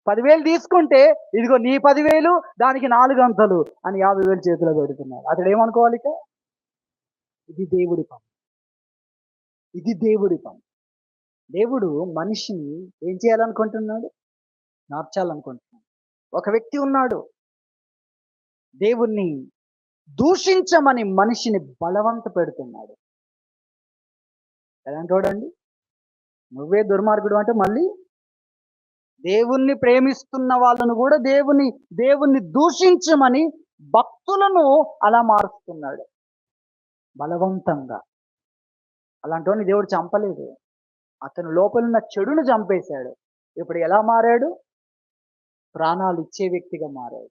10,000 తీసుకుంటే ఇదిగో నీ 10,000, దానికి 4 గంటలు అని 50,000 చేతిలో పెడుతున్నాడు. అతడు ఏమనుకోవాలి? ఇక ఇది దేవుడి పని. దేవుడు మనిషిని ఏం చేయాలనుకుంటున్నాడు? మార్చాలనుకుంటున్నాడు. ఒక వ్యక్తి ఉన్నాడు, దేవుణ్ణి దూషించమని మనిషిని బలవంత పెడుతున్నాడు. ఎలాంటి వాడండి? నువ్వే దుర్మార్గుడు అంటే మళ్ళీ దేవుణ్ణి ప్రేమిస్తున్న వాళ్ళను కూడా దేవుణ్ణి దూషించమని భక్తులను అలా మారుస్తున్నాడు బలవంతంగా. అలాంటి దేవుడు చంపలేదు, అతను లోపలున్న చెడును చంపేశాడు. ఇప్పుడు ఎలా మారాడు? ప్రాణాలు ఇచ్చే వ్యక్తిగా మారాడు.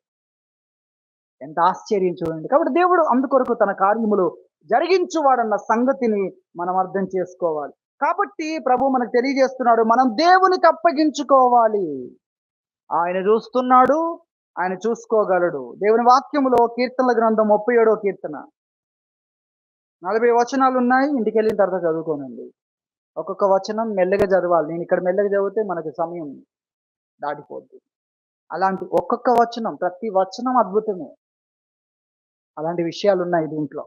ఎంత ఆశ్చర్యం చూడండి. కాబట్టి దేవుడు అందుకొరకు తన కార్యములు జరిగించువాడన్న సంగతిని మనం అర్థం చేసుకోవాలి. కాబట్టి ప్రభు మనకు తెలియజేస్తున్నాడు, మనం దేవునికి అప్పగించుకోవాలి. ఆయన చూస్తున్నాడు, ఆయన చూసుకోగలడు. దేవుని వాక్యములో కీర్తనల గ్రంథం 37వ కీర్తన 40 వచనాలు ఉన్నాయి. ఇంటికెళ్ళిన తర్వాత చదువుకోనండి. ఒక్కొక్క వచనం మెల్లగా చదవాలి. నేను ఇక్కడ మెల్లగా చదివితే మనకు సమయం దాటిపోద్ది. అలాంటి ఒక్కొక్క వచనం, ప్రతి వచనం అద్భుతమే. అలాంటి విషయాలు ఉన్నాయి దీంట్లో.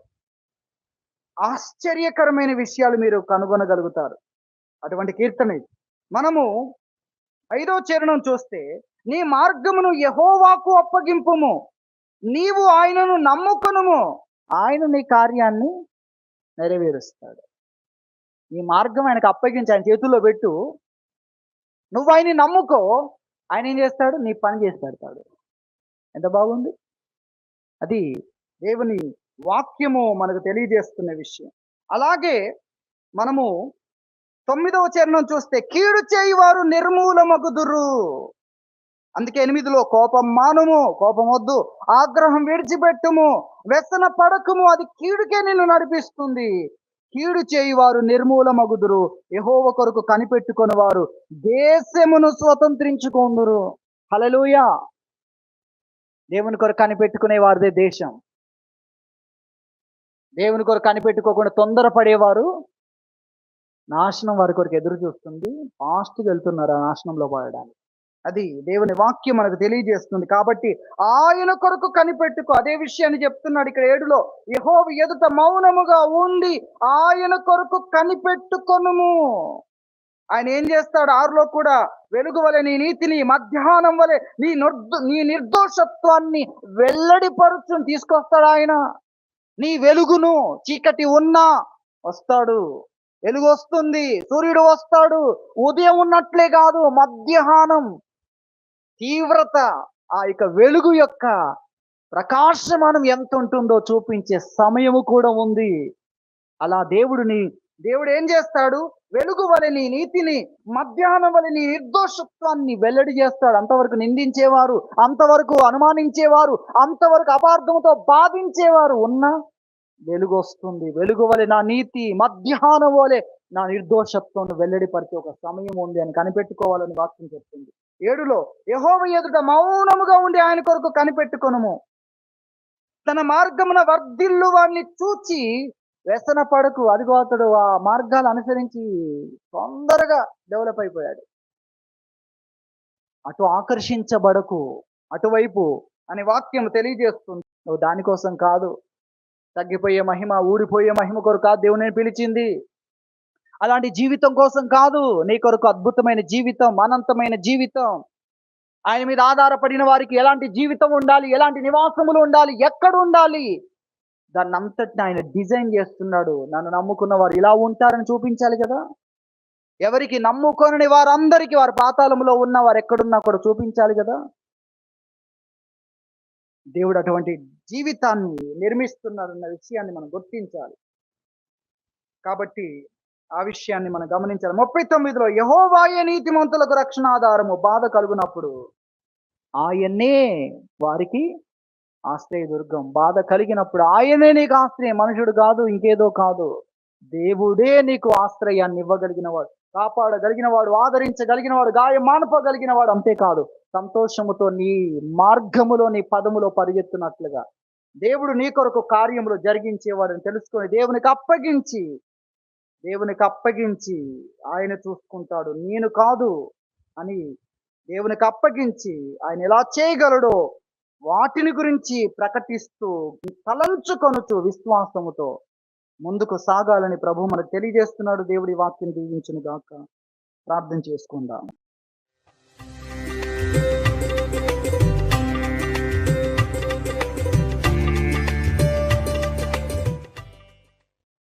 ఆశ్చర్యకరమైన విషయాలు మీరు కనుగొనగలుగుతారు. అటువంటి కీర్తన ఇది. మనము 5వ చరణం చూస్తే, నీ మార్గమును యెహోవాకు అప్పగింపుము, నీవు ఆయనను నమ్ముకొనుము, ఆయన నీ కార్యాన్ని నెరవేరుస్తాడు. ఈ మార్గం ఆయనకు అప్పగించి ఆయన చేతుల్లో పెట్టు. నువ్వు ఆయన్ని నమ్ముకో, ఆయన ఏం చేస్తాడు? నీ పని చేసి పెడతాడు. ఎంత బాగుంది! అది దేవుని వాక్యము మనకు తెలియజేస్తున్న విషయం. అలాగే మనము 9వ చరణం చూస్తే, కీడు చేయువారు నిర్మూలమగుదురు. అందుకే 8లో కోపం మానుము, కోపం వద్దు, ఆగ్రహం విడిచిపెట్టుము, వ్యసన పడకుము, అది కీడుకే నిన్ను నడిపిస్తుంది. కీడు చేయువారు నిర్మూలమగుదురు, యెహోవా కొరకు కనిపెట్టుకొని వారు దేశమును స్వతంత్రించుకొందురు. హల్లెలూయా! దేవుని కొరకు కనిపెట్టుకునే వారిదే దేశం. దేవుని కొరకు కనిపెట్టుకోకుండా తొందరపడేవారు నాశనం వారి కొరకు ఎదురు చూస్తుంది. ఫాస్ట్‌గా వెళ్తున్నారు ఆ నాశనంలో పడడానికి. అది దేవుని వాక్యం మనకు తెలియజేస్తుంది. కాబట్టి ఆయన కొరకు కనిపెట్టుకో. అదే విషయాన్ని చెప్తున్నాడు ఇక్కడ 7లో, యెహోవా ఎదుట మౌనముగా ఉండి ఆయన కొరకు కనిపెట్టుకొనుము. ఆయన ఏం చేస్తాడు? 6లో కూడా, వెలుగు వలె నీ నీతిని, మధ్యాహ్నం వలె నీ నిర్దోషత్వాన్ని వెల్లడిపరుచుని తీసుకొస్తాడు ఆయన. నీ వెలుగును, చీకటి ఉన్నా వస్తాడు. వెలుగు వస్తుంది, సూర్యుడు వస్తాడు. ఉదయం ఉన్నట్లే కాదు, మధ్యాహ్నం తీవ్రత, ఆ యొక్క వెలుగు యొక్క ప్రకాశమానం ఎంత ఉంటుందో చూపించే సమయము కూడా ఉంది. అలా దేవుడు ఏం చేస్తాడు? వెలుగు వలె నీ నీతిని, మధ్యాహ్నం వలె నీ నిర్దోషత్వాన్ని వెల్లడి చేస్తాడు. అంతవరకు నిందించేవారు, అంతవరకు అనుమానించేవారు, అంతవరకు అపార్థంతో బాధించేవారు ఉన్నా వెలుగు వస్తుంది. వెలుగు వలె నా నీతి, మధ్యాహ్నం వలె నా నిర్దోషత్వం వెల్లడిపరిచే ఒక సమయం ఉంది అని కనిపెట్టుకోవాలని వాక్యం చెప్తుంది. 7లో, యెహోవా ఎదుట మౌనముగా ఉండి ఆయన కొరకు కనిపెట్టుకొనుము, తన మార్గమున వర్ధిల్లు వారిని చూచి వ్యసన పడకు. అదిగో అతడు ఆ మార్గాలు అనుసరించి తొందరగా డెవలప్ అయిపోయాడు. అటు ఆకర్షించబడకు అటువైపు అని వాక్యం తెలియజేస్తుంది. నువ్వు దానికోసం కాదు, తగ్గిపోయే మహిమ, ఊడిపోయే మహిమ కొరకు కాదు దేవుని పిలిచింది. అలాంటి జీవితం కోసం కాదు, నీ కొరకు అద్భుతమైన జీవితం, అనంతమైన జీవితం. ఆయన మీద ఆధారపడిన వారికి ఎలాంటి జీవితం ఉండాలి, ఎలాంటి నివాసములు ఉండాలి, ఎక్కడ ఉండాలి, దాన్ని అంతటిని ఆయన డిజైన్ చేస్తున్నాడు. నన్ను నమ్ముకున్న వారు ఇలా ఉంటారని చూపించాలి కదా. ఎవరికి నమ్ముకొనని వారందరికీ వారు పాతాళములో ఉన్న వారు ఎక్కడున్నా కూడా చూపించాలి కదా. దేవుడు అటువంటి జీవితాన్ని నిర్మిస్తున్నాడన్న విషయాన్ని మనం గుర్తించాలి. కాబట్టి ఆ విషయాన్ని మనం గమనించాలి. 39లో, యెహోవాయే నీతిమంతులకు రక్షణ ఆధారము, బాధ కలుగునప్పుడు ఆయన్నే వారికి ఆశ్రయదుర్గం. బాధ కలిగినప్పుడు ఆయనే నీకు ఆశ్రయం, మనుషుడు కాదు, ఇంకేదో కాదు. దేవుడే నీకు ఆశ్రయాన్ని ఇవ్వగలిగిన వాడు, కాపాడగలిగిన వాడు, ఆదరించగలిగిన వాడు, గాయం మానపగలిగిన వాడు. అంతేకాదు, సంతోషముతో నీ మార్గములో, నీ పదములో పరిగెత్తున్నట్లుగా దేవుడు నీ కొరకు కార్యములు జరిగించేవాడని తెలుసుకొని దేవునికి అప్పగించి ఆయన చూసుకుంటాడు, నేను కాదు అని దేవునికి అప్పగించి ఆయన ఎలా చేయగలడో వాటిని గురించి ప్రకటిస్తూ తలంచుకొనుచు విశ్వాసముతో ముందుకు సాగాలని ప్రభు మనకు తెలియజేస్తున్నాడు. దేవుడి వాక్యం దీవించును గాక. ప్రార్థన చేసుకుందాం.